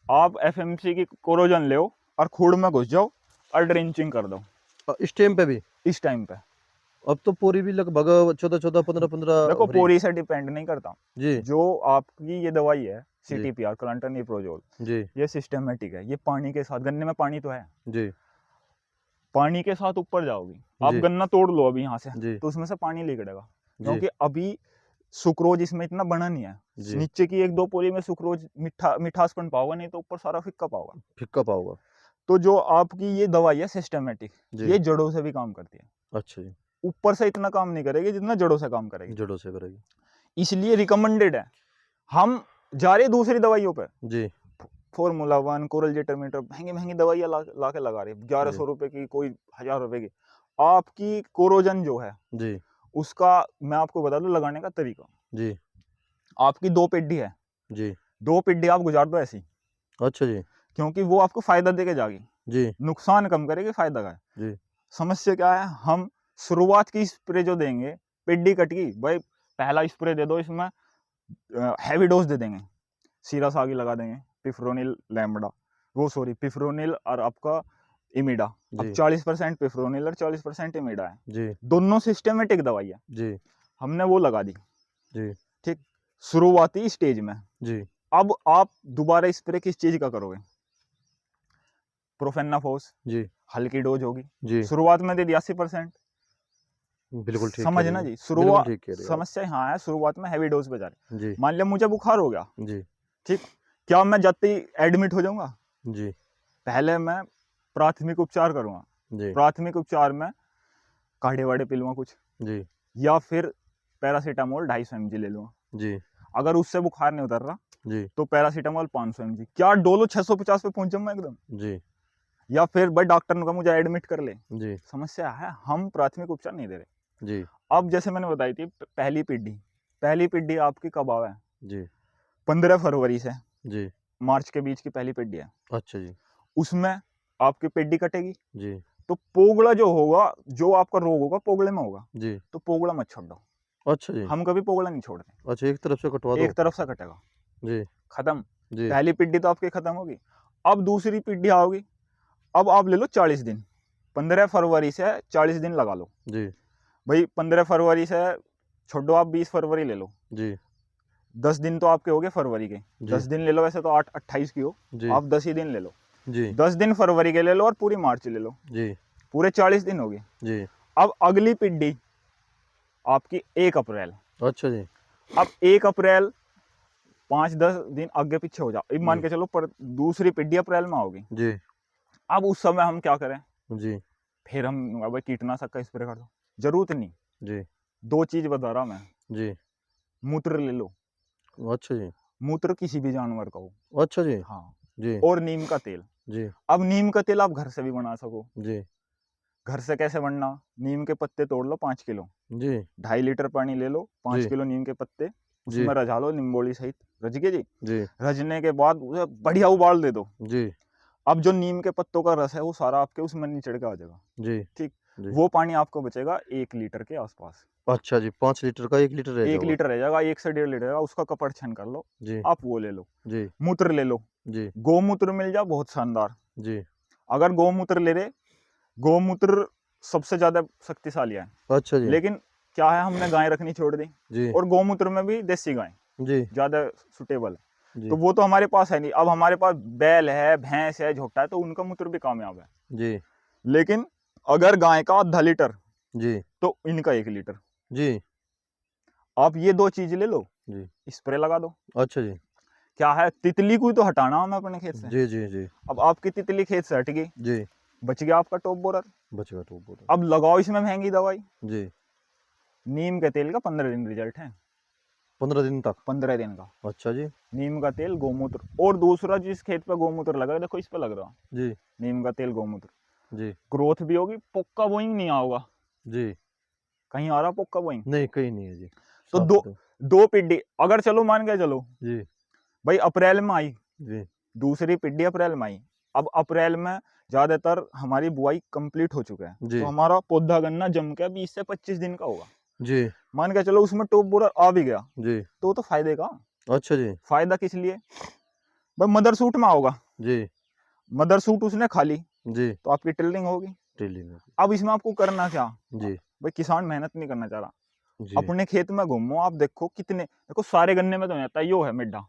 Speaker 2: आप एफएमसी की कोरोजन ले और खूड़ में घुस जाओ और ड्रेंचिंग कर दो
Speaker 1: इस टाइम पे भी।
Speaker 2: इस टाइम पे।
Speaker 1: अब तो पूरी भी लगभग 14 15 15
Speaker 2: देखो
Speaker 1: हो रही।
Speaker 2: पोरी से डिपेंड नहीं करता।
Speaker 1: जी
Speaker 2: जो आपकी ये दवाई है
Speaker 1: जी
Speaker 2: CTPR क्लांटनिप्रोजोल,
Speaker 1: जी
Speaker 2: ये सिस्टमेटिक है। ये पानी के साथ, गन्ने में पानी तो है,
Speaker 1: जी
Speaker 2: पानी के साथ ऊपर जाओगी। आप
Speaker 1: जी
Speaker 2: गन्ना तोड़ लो अभी यहाँ से,
Speaker 1: जी
Speaker 2: तो उसमें से पानी निकलेगा,
Speaker 1: जी
Speaker 2: क्योंकि अभी सुक्रोज इसमें इतना बना नहीं है।
Speaker 1: जी
Speaker 2: नीचे की 1-2 पोरी में सुक्रोज मिठासपन पाओगे, नहीं तो ऊपर सारा फिक्का पाओगा।
Speaker 1: फिक्का पाओगा।
Speaker 2: तो जो आपकी ये दवाई है सिस्टमेटिक,
Speaker 1: जी
Speaker 2: ये जड़ों से भी काम करती है।
Speaker 1: अच्छा जी,
Speaker 2: ऊपर से इतना काम नहीं करेगी जितना जड़ों से काम करेगी,
Speaker 1: जड़ों से करेगी।
Speaker 2: इसलिए रिकमेंडेड है। हम जा रहे दूसरी दवाइयों पर,
Speaker 1: जी
Speaker 2: फॉर्मूला 1, कोरल जेटरमीटर, महंगी महंगी दवाइयाँ ला के लगा रहे,
Speaker 1: जी
Speaker 2: 1100 रुपए की, कोई 1000 रुपए की। आपकी कोरोजन जो है
Speaker 1: जी
Speaker 2: उसका मैं आपको बता दूं लगाने का तरीका।
Speaker 1: जी
Speaker 2: आपकी 2 पेड्डी है,
Speaker 1: जी
Speaker 2: 2 पेड्डी आप गुजार दो ऐसी,
Speaker 1: अच्छा जी
Speaker 2: क्योंकि वो आपको फायदा देके जाएगी,
Speaker 1: जी
Speaker 2: नुकसान कम करेगी, फायदा का है।
Speaker 1: जी
Speaker 2: समस्या क्या है, हम शुरुआत की स्प्रे जो देंगे, पेड्डी कट की भाई, पहला स्प्रे दे दो, इसमें हैवी डोज दे देंगे, सीरा सागी लगा देंगे, पिफ्रोनिल लैम्बडा, वो सॉरी पिफ्रोनिल और आपका इमिडा। अब
Speaker 1: जी
Speaker 2: 40% पिफ्रोनिल और 40% इमिडा है,
Speaker 1: जी
Speaker 2: दोनों सिस्टेमेटिक दवाई है।
Speaker 1: जी
Speaker 2: हमने वो लगा दी,
Speaker 1: जी
Speaker 2: ठीक, शुरुआती स्टेज में।
Speaker 1: जी
Speaker 2: अब आप दोबारा स्प्रे किस चीज का करोगे? प्रोफेनाफोस,
Speaker 1: जी
Speaker 2: हल्की डोज होगी।
Speaker 1: जी
Speaker 2: शुरुआत में दे दी 80%।
Speaker 1: बिल्कुल ठीक कह रहे
Speaker 2: समझना
Speaker 1: हो।
Speaker 2: जी,
Speaker 1: बिल्कुल
Speaker 2: शुरुआत
Speaker 1: ठीक कह रहे हो आप।
Speaker 2: समस्या यहाँ है, शुरुआत में हैवी डोज पे जा रहे।
Speaker 1: जी
Speaker 2: मान लिया मुझे बुखार हो गया,
Speaker 1: जी
Speaker 2: ठीक, क्या मैं जाते ही एडमिट हो जाऊंगा?
Speaker 1: जी
Speaker 2: पहले मैं प्राथमिक उपचार करूंगा।
Speaker 1: जी
Speaker 2: प्राथमिक उपचार में काढ़े वाढ़े पी लूंगा कुछ,
Speaker 1: जी
Speaker 2: या फिर पैरासीटामोल 250 mg ले लूंगा।
Speaker 1: जी
Speaker 2: अगर उससे बुखार नहीं उतर रहा
Speaker 1: जी
Speaker 2: तो पैरासीटामोल 500 mg, क्या डोलो 650 पे पहुंच जाऊंगा एकदम?
Speaker 1: जी
Speaker 2: या फिर भाई डॉक्टर ने कहा मुझे एडमिट कर ले।
Speaker 1: जी
Speaker 2: समस्या है हम प्राथमिक उपचार नहीं दे रहे।
Speaker 1: जी
Speaker 2: अब जैसे मैंने बताई थी पहली पिड्डी आपकी कब आवे?
Speaker 1: जी
Speaker 2: 15 फरवरी से
Speaker 1: जी
Speaker 2: मार्च के बीच की पहली पिड्डी है।
Speaker 1: अच्छा जी
Speaker 2: उसमें आपकी पिड्डी कटेगी,
Speaker 1: जी
Speaker 2: तो पोगड़ा जो होगा, जो आपका रोग होगा पोगड़े में होगा,
Speaker 1: जी
Speaker 2: तो पोगड़ा मत छोड़ दो।
Speaker 1: अच्छा जी
Speaker 2: हम कभी पोगड़ा नहीं छोड़ते,
Speaker 1: अच्छा, एक तरफ से कटवा
Speaker 2: एक
Speaker 1: दो।
Speaker 2: तरफ से कटेगा,
Speaker 1: जी
Speaker 2: खत्म।
Speaker 1: जी
Speaker 2: पहली पिड्डी तो आपकी खत्म होगी। अब दूसरी पिड्डी आओगी, अब आप ले लो 40 दिन, 15 फरवरी से 40 दिन लगा लो।
Speaker 1: जी
Speaker 2: भाई 15 फरवरी से छोड़ो, आप 20 फरवरी ले लो,
Speaker 1: जी
Speaker 2: 10 दिन तो आपके हो गए फरवरी के,
Speaker 1: जी
Speaker 2: 10 दिन ले लो, वैसे तो 28 की हो,
Speaker 1: जी
Speaker 2: आप 10 ही दिन ले लो।
Speaker 1: जी
Speaker 2: 10 दिन फरवरी के ले लो और पूरी मार्च ले लो,
Speaker 1: जी
Speaker 2: पूरे 40 दिन हो गए।
Speaker 1: जी
Speaker 2: अब अगली पिड्डी आपकी 1 अप्रैल।
Speaker 1: अच्छा जी
Speaker 2: अब 1 अप्रैल 5-10 दिन आगे पीछे हो जाओ, अब मान
Speaker 1: जी
Speaker 2: के चलो पर दूसरी पिड्डी अप्रैल में होगी।
Speaker 1: जी
Speaker 2: अब उस समय हम क्या करें?
Speaker 1: जी
Speaker 2: फिर हम अब कीटनाशक का स्प्रे कर दो, जरूरत नहीं।
Speaker 1: जी
Speaker 2: 2 चीज बता रहा मैं,
Speaker 1: जी
Speaker 2: मूत्र ले लो,
Speaker 1: अच्छा जी
Speaker 2: मूत्र किसी भी जानवर का हो,
Speaker 1: अच्छा जी
Speaker 2: हाँ,
Speaker 1: जी
Speaker 2: और नीम का तेल।
Speaker 1: जी
Speaker 2: अब नीम का तेल आप घर से भी बना सको।
Speaker 1: जी
Speaker 2: घर से कैसे बनना? नीम के पत्ते तोड़ लो 5 किलो,
Speaker 1: जी
Speaker 2: 2.5 लीटर पानी ले लो, 5
Speaker 1: जी
Speaker 2: किलो नीम के पत्ते
Speaker 1: जी
Speaker 2: उसमें रझा लो, निम्बोली सहित रज के जी।
Speaker 1: जी
Speaker 2: रजने के बाद उसे बढ़िया उबाल दे दो।
Speaker 1: जी
Speaker 2: अब जो नीम के पत्तों का रस है वो सारा आपके उसमें निचड़ के आ जाएगा,
Speaker 1: जी
Speaker 2: ठीक।
Speaker 1: जी
Speaker 2: वो पानी आपको बचेगा 1 लीटर के आसपास।
Speaker 1: अच्छा जी, 5 लीटर का 1 लीटर रह
Speaker 2: 1
Speaker 1: जाएगा।
Speaker 2: लीटर रह जाएगा, 1 से 1.5 लीटर रहेगा, उसका कपड़ छन कर लो,
Speaker 1: जी
Speaker 2: आप वो ले लो।
Speaker 1: जी
Speaker 2: मूत्र ले लो,
Speaker 1: जी
Speaker 2: गौमूत्र मिल जाए बहुत शानदार।
Speaker 1: जी
Speaker 2: अगर गौमूत्र ले रहे, गौमूत्र सबसे ज्यादा शक्तिशाली है,
Speaker 1: अच्छा जी
Speaker 2: लेकिन क्या है हमने गाय रखनी छोड़ दी,
Speaker 1: जी
Speaker 2: और गौमूत्र में भी देसी गाय
Speaker 1: जी
Speaker 2: ज्यादा सुटेबल है,
Speaker 1: जी
Speaker 2: तो वो तो हमारे पास है नहीं। अब हमारे पास बैल है, भैंस है, झोटा है, तो उनका मूत्र भी कामयाब है।
Speaker 1: जी
Speaker 2: लेकिन अगर गाय का आधा लीटर,
Speaker 1: जी
Speaker 2: तो इनका 1 लीटर।
Speaker 1: जी
Speaker 2: आप ये 2 चीज ले लो,
Speaker 1: जी
Speaker 2: स्प्रे लगा दो।
Speaker 1: अच्छा जी
Speaker 2: क्या है, तितली को ही तो हटाना हमें अपने खेत से।
Speaker 1: जी जी जी
Speaker 2: अब आपकी तितली खेत से हट गई,
Speaker 1: जी
Speaker 2: बच गया आपका टॉप बोरर।
Speaker 1: बचेगा तो बोलो।
Speaker 2: अब लगाओ इसमें महंगी दवाई।
Speaker 1: जी
Speaker 2: नीम के तेल का 15 दिन रिजल्ट है,
Speaker 1: 15 दिन तक।
Speaker 2: 15 दिन का
Speaker 1: अच्छा जी
Speaker 2: नीम का तेल, गौमूत्र। और दूसरा जिस खेत पे गौमूत्र लगा है, देखो इस पे लग रहा,
Speaker 1: जी
Speaker 2: नीम का तेल गौमूत्र,
Speaker 1: जी
Speaker 2: ग्रोथ भी होगी, पोक्का बोइंग नहीं होगा।
Speaker 1: जी
Speaker 2: कहीं आ रहा पोक्का बोइंग?
Speaker 1: नहीं, कहीं नहीं है जी।
Speaker 2: तो
Speaker 1: साफ
Speaker 2: दो
Speaker 1: सुथरा।
Speaker 2: 2 पिड्डी अगर चलो मान के चलो
Speaker 1: जी
Speaker 2: भाई अप्रैल में आई,
Speaker 1: जी
Speaker 2: दूसरी पिड्डी अप्रैल में आई। अब अप्रैल में ज्यादातर हमारी बुआई कंप्लीट हो चुका है,
Speaker 1: जी
Speaker 2: तो हमारा पौधा गन्ना जम के 20 से 25 दिन का होगा।
Speaker 1: जी
Speaker 2: मान के चलो उसमें टॉप बोरर आ भी गया
Speaker 1: जी।
Speaker 2: तो वो तो फायदे का।
Speaker 1: अच्छा जी।
Speaker 2: फायदा किस लिए भाई, मदर सूट में आओगा,
Speaker 1: जी।
Speaker 2: मदर सूट उसने खा ली
Speaker 1: जी।
Speaker 2: तो आपकी टिल्लिंग होगी।
Speaker 1: ड्रिलिंग होगी।
Speaker 2: अब इसमें आपको करना क्या
Speaker 1: जी।
Speaker 2: भाई, किसान मेहनत नहीं करना चाह रहा,
Speaker 1: जी।
Speaker 2: अपने खेत में घूमो, आप देखो कितने, देखो सारे गन्ने में तो नहीं आता, यो है मिड्ढा,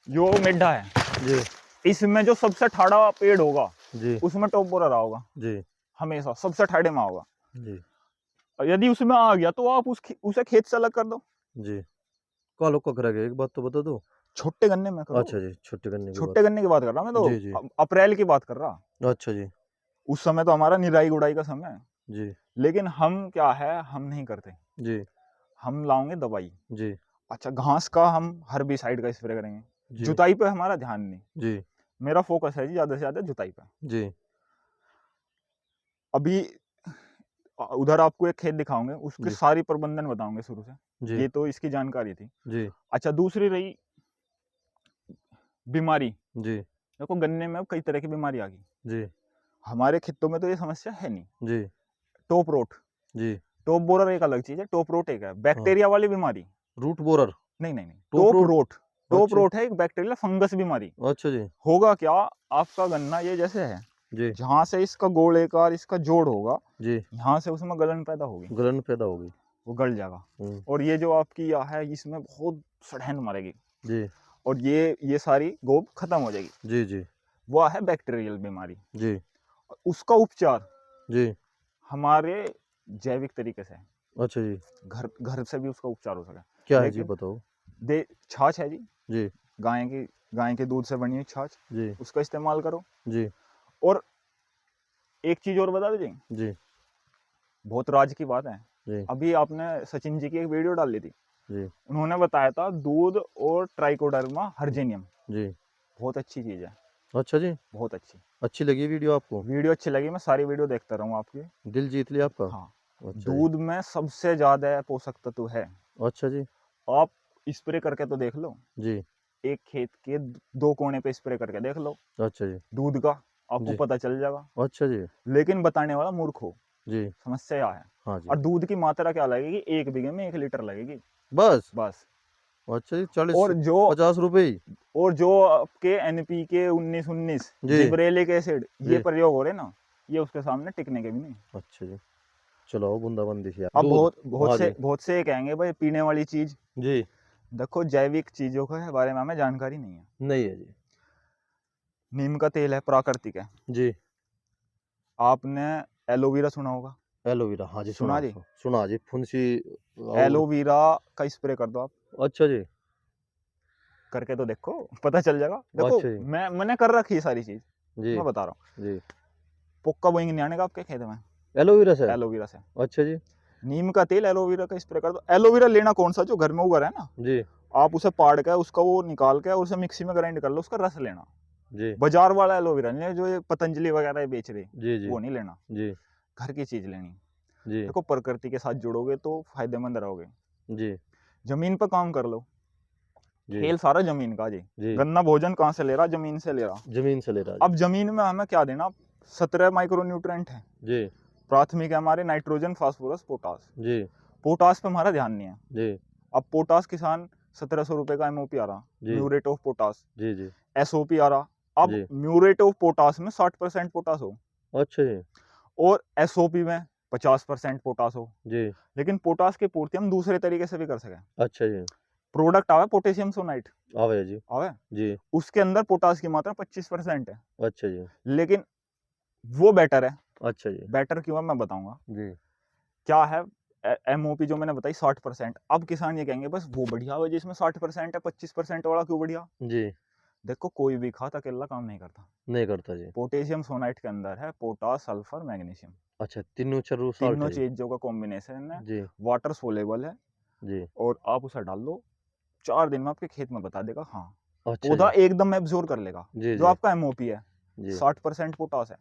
Speaker 2: यो मिड्ढा है,
Speaker 1: जी।
Speaker 2: इसमें जो सबसे ठाड़ा पेड़ होगा
Speaker 1: जी।
Speaker 2: उसमें टॉप बोरर आओगा,
Speaker 1: जी।
Speaker 2: हमेशा सबसे ठाड़े में आओगा।
Speaker 1: जी।
Speaker 2: और यदि उसमें आ गया तो आप उसे खेत से अलग कर दो,
Speaker 1: जी। कालो का करेगा, एक बात तो बता दो।
Speaker 2: छोटे गन्ने में करो।
Speaker 1: अच्छा जी, छुट्टी करने की बात।
Speaker 2: छोटे गन्ने की बात कर रहा हूँ मैं,
Speaker 1: जी, जी।
Speaker 2: तो अप्रैल की बात कर रहा।
Speaker 1: अच्छा जी।
Speaker 2: उस समय तो हमारा निराई गुड़ाई का समय है,
Speaker 1: जी।
Speaker 2: लेकिन हम क्या है, हम नहीं करते,
Speaker 1: जी।
Speaker 2: हम लाओगे दवाई।
Speaker 1: जी।
Speaker 2: अच्छा, घास का हम हर्बिसाइड का स्प्रे करेंगे,
Speaker 1: जी।
Speaker 2: जुताई पे हमारा ध्यान नहीं,
Speaker 1: जी।
Speaker 2: मेरा फोकस है जी ज्यादा से ज्यादा जुताई पे।
Speaker 1: जी।
Speaker 2: अभी उधर आपको एक खेत दिखाओगे, उसके
Speaker 1: जी।
Speaker 2: सारी प्रबंधन बताओगे शुरू से,
Speaker 1: जी।
Speaker 2: ये तो इसकी जानकारी थी।
Speaker 1: जी।
Speaker 2: अच्छा, दूसरी रही बीमारी।
Speaker 1: जी।
Speaker 2: देखो गन्ने में अब कई तरह की बीमारी आ गई,
Speaker 1: जी।
Speaker 2: हमारे खेतों में तो ये समस्या है नहीं।
Speaker 1: जी।
Speaker 2: टॉप रोट,
Speaker 1: जी।
Speaker 2: टॉप बोरर एक अलग चीज है, टॉप रोट एक है
Speaker 1: हाँ।
Speaker 2: बैक्टीरिया वाली बीमारी।
Speaker 1: Root borer.
Speaker 2: नहीं नहीं नहीं,
Speaker 1: top
Speaker 2: top
Speaker 1: rot.
Speaker 2: Rot, top
Speaker 1: अच्छा।
Speaker 2: रोट है एक बैक्टीरिया फंगस बीमारी।
Speaker 1: अच्छा जी।
Speaker 2: होगा क्या, आपका गन्ना ये जैसे है,
Speaker 1: जी।
Speaker 2: जहां से इसका गोलेकार इसका जोड़ होगा,
Speaker 1: जी।
Speaker 2: यहाँ से उसमें गलन पैदा होगी,
Speaker 1: गलन पैदा होगी।
Speaker 2: वो गल जाएगा,
Speaker 1: हम्म।
Speaker 2: और ये जो आपकी यह है इसमें बहुत सड़हन मारेगी,
Speaker 1: जी।
Speaker 2: और ये सारी गोब खत्म हो जाएगी।
Speaker 1: जी। जी।
Speaker 2: वह है बैक्टीरियल बीमारी।
Speaker 1: जी।
Speaker 2: उसका उपचार
Speaker 1: जी।
Speaker 2: हमारे जैविक तरीके से है,
Speaker 1: अच्छा जी।
Speaker 2: घर घर से भी उसका उपचार हो सके।
Speaker 1: क्या है जी,
Speaker 2: लेकिन
Speaker 1: बताओ।
Speaker 2: छाछ है जी,
Speaker 1: जी।
Speaker 2: गाय के दूध से बनी हुई छाछ,
Speaker 1: जी।
Speaker 2: उसका इस्तेमाल करो।
Speaker 1: जी।
Speaker 2: और एक चीज और बता दीजिए,
Speaker 1: जी।
Speaker 2: बहुत राज की बात है,
Speaker 1: जी।
Speaker 2: अभी आपने सचिन जी की एक वीडियो डाल ली थी,
Speaker 1: जी।
Speaker 2: उन्होंने बताया था दूध और ट्राइकोडर्मा हर्जेनियम,
Speaker 1: जी।
Speaker 2: बहुत अच्छी चीज है,
Speaker 1: अच्छा जी।
Speaker 2: बहुत अच्छी।
Speaker 1: अच्छी लगी वीडियो आपको?
Speaker 2: वीडियो अच्छी लगी, मैं सारी वीडियो देखता रहूँ आपकी।
Speaker 1: दिल जीत लिया आपका?
Speaker 2: हाँ,
Speaker 1: अच्छा जी।
Speaker 2: दूध में सबसे ज्यादा पोषक तत्व है।
Speaker 1: अच्छा जी।
Speaker 2: आप स्प्रे करके तो देख लो,
Speaker 1: जी।
Speaker 2: एक खेत के 2 कोने पे स्प्रे करके देख लो
Speaker 1: अच्छा जी।
Speaker 2: दूध का, आपको
Speaker 1: जी।
Speaker 2: पता चल जाएगा।
Speaker 1: अच्छा जी।
Speaker 2: लेकिन बताने वाला मूर्ख हो,
Speaker 1: जी।
Speaker 2: समस्या यह है।
Speaker 1: हाँ जी।
Speaker 2: और दूध की मात्रा क्या लगेगी, 1 बीघे में 1 लीटर लगेगी
Speaker 1: बस?
Speaker 2: बस।
Speaker 1: अच्छा जी, 40
Speaker 2: और जो
Speaker 1: 50 रुपए ही?
Speaker 2: आपके NPK 19
Speaker 1: जी।
Speaker 2: जिब्रेलिक एसिड ये
Speaker 1: जी।
Speaker 2: प्रयोग हो रहे ना, ये उसके सामने टिकने के भी नहीं।
Speaker 1: अच्छा जी। चलो बूंदाबंदी से
Speaker 2: अब
Speaker 1: दूध। हाँ जी।
Speaker 2: बहुत से कहेंगे भाई पीने वाली चीज,
Speaker 1: जी।
Speaker 2: देखो जैविक चीजों के बारे में हमें जानकारी नहीं है।
Speaker 1: नहीं है जी।
Speaker 2: नीम का तेल है, प्राकृतिक है।
Speaker 1: जी।
Speaker 2: आपने एलोवेरा सुना होगा,
Speaker 1: एलोवेरा, हाँ जी,
Speaker 2: सुना
Speaker 1: सुना
Speaker 2: जी,
Speaker 1: सुना जी, फुंसी और।
Speaker 2: एलोवेरा का स्प्रे कर दो आप,
Speaker 1: अच्छा जी।
Speaker 2: करके तो देखो, पता चल जाएगा। देखो
Speaker 1: अच्छा जी।
Speaker 2: मैंने कर रखी है सारी चीज,
Speaker 1: जी।
Speaker 2: मैं बता रहा हूँ।
Speaker 1: जी।
Speaker 2: पोक्का बोइंग नहीं आने का आपके खेत में,
Speaker 1: एलोवेरा से?
Speaker 2: एलोवेरा से।
Speaker 1: अच्छा जी।
Speaker 2: नीम का तेल एलोवेरा का स्प्रे कर दो। एलोवेरा लेना कौन सा, जो घर में उगा रहा है ना,
Speaker 1: जी।
Speaker 2: आप उसे पाड़ के उसका वो निकाल के और उसे मिक्सी में ग्राइंड कर लो, उसका रस लेना।
Speaker 1: जी।
Speaker 2: बाजार वाला एलोवेरा नहीं, जो ये पतंजलि वगैरह बेच रहे,
Speaker 1: जी। जी।
Speaker 2: वो नहीं लेना,
Speaker 1: जी।
Speaker 2: घर की चीज लेनी।
Speaker 1: जी।
Speaker 2: देखो प्रकृति के साथ जुड़ोगे तो फायदेमंद रहोगे।
Speaker 1: जी।
Speaker 2: जमीन पर काम कर लो,
Speaker 1: जी।
Speaker 2: खेल सारा जमीन का जी।
Speaker 1: जी।
Speaker 2: गन्ना भोजन कहाँ से ले रहा, जमीन से ले रहा।
Speaker 1: जमीन से ले रहा
Speaker 2: अब जमीन में हमें क्या देना, 17 माइक्रोन्यूट्रेंट है।
Speaker 1: जी।
Speaker 2: प्राथमिक है हमारे नाइट्रोजन, फास्फोरस, पोटास।
Speaker 1: जी।
Speaker 2: पोटास पे हमारा ध्यान नहीं है।
Speaker 1: जी।
Speaker 2: अब पोटास किसान 1700 रुपए का MOP आ रहा,
Speaker 1: जी।
Speaker 2: Muriate of potash.
Speaker 1: जी। जी।
Speaker 2: SOP आ रहा। अब
Speaker 1: जी।
Speaker 2: म्यूरेट ऑफ पोटास में 60% पोटास हो,
Speaker 1: अच्छा जी।
Speaker 2: और SOP में 50% पोटास हो।
Speaker 1: जी।
Speaker 2: लेकिन पोटास की पूर्ति हम दूसरे तरीके से भी कर सकें।
Speaker 1: अच्छा जी।
Speaker 2: प्रोडक्ट आवे पोटेशियम सोनाइट,
Speaker 1: आवे जी।
Speaker 2: आवे,
Speaker 1: जी।
Speaker 2: उसके अंदर पोटास की मात्रा 25% है।
Speaker 1: अच्छा जी।
Speaker 2: लेकिन वो बेटर है।
Speaker 1: अच्छा जी।
Speaker 2: बेटर क्यों है मैं बताऊंगा।
Speaker 1: जी।
Speaker 2: क्या है, MOP जो मैंने बताई 60%। अब किसान ये कहेंगे बस वो बढ़िया हो जिसमें 60% है, 25% वाला क्यों बढ़िया।
Speaker 1: जी।
Speaker 2: देखो कोई भी खाद अकेला काम नहीं करता।
Speaker 1: नहीं करता जी।
Speaker 2: पोटेशियम सोनाइट के अंदर है पोटास, सल्फर, मैग्नीशियम,
Speaker 1: अच्छा, तीनों चरो साल्ट
Speaker 2: तीनों
Speaker 1: है जी।
Speaker 2: चीजों का कॉम्बिनेशन है।
Speaker 1: जी।
Speaker 2: वाटर सोलेबल है,
Speaker 1: जी।
Speaker 2: और आप उसे डाल दो, 4 दिन में आपके खेत में बता देगा। हाँ,
Speaker 1: अच्छा
Speaker 2: पौधा
Speaker 1: जी।
Speaker 2: एकदम एब्जॉर्ब कर लेगा।
Speaker 1: जी।
Speaker 2: जो
Speaker 1: जी।
Speaker 2: आपका MOP है
Speaker 1: जी।
Speaker 2: 60% पोटास है,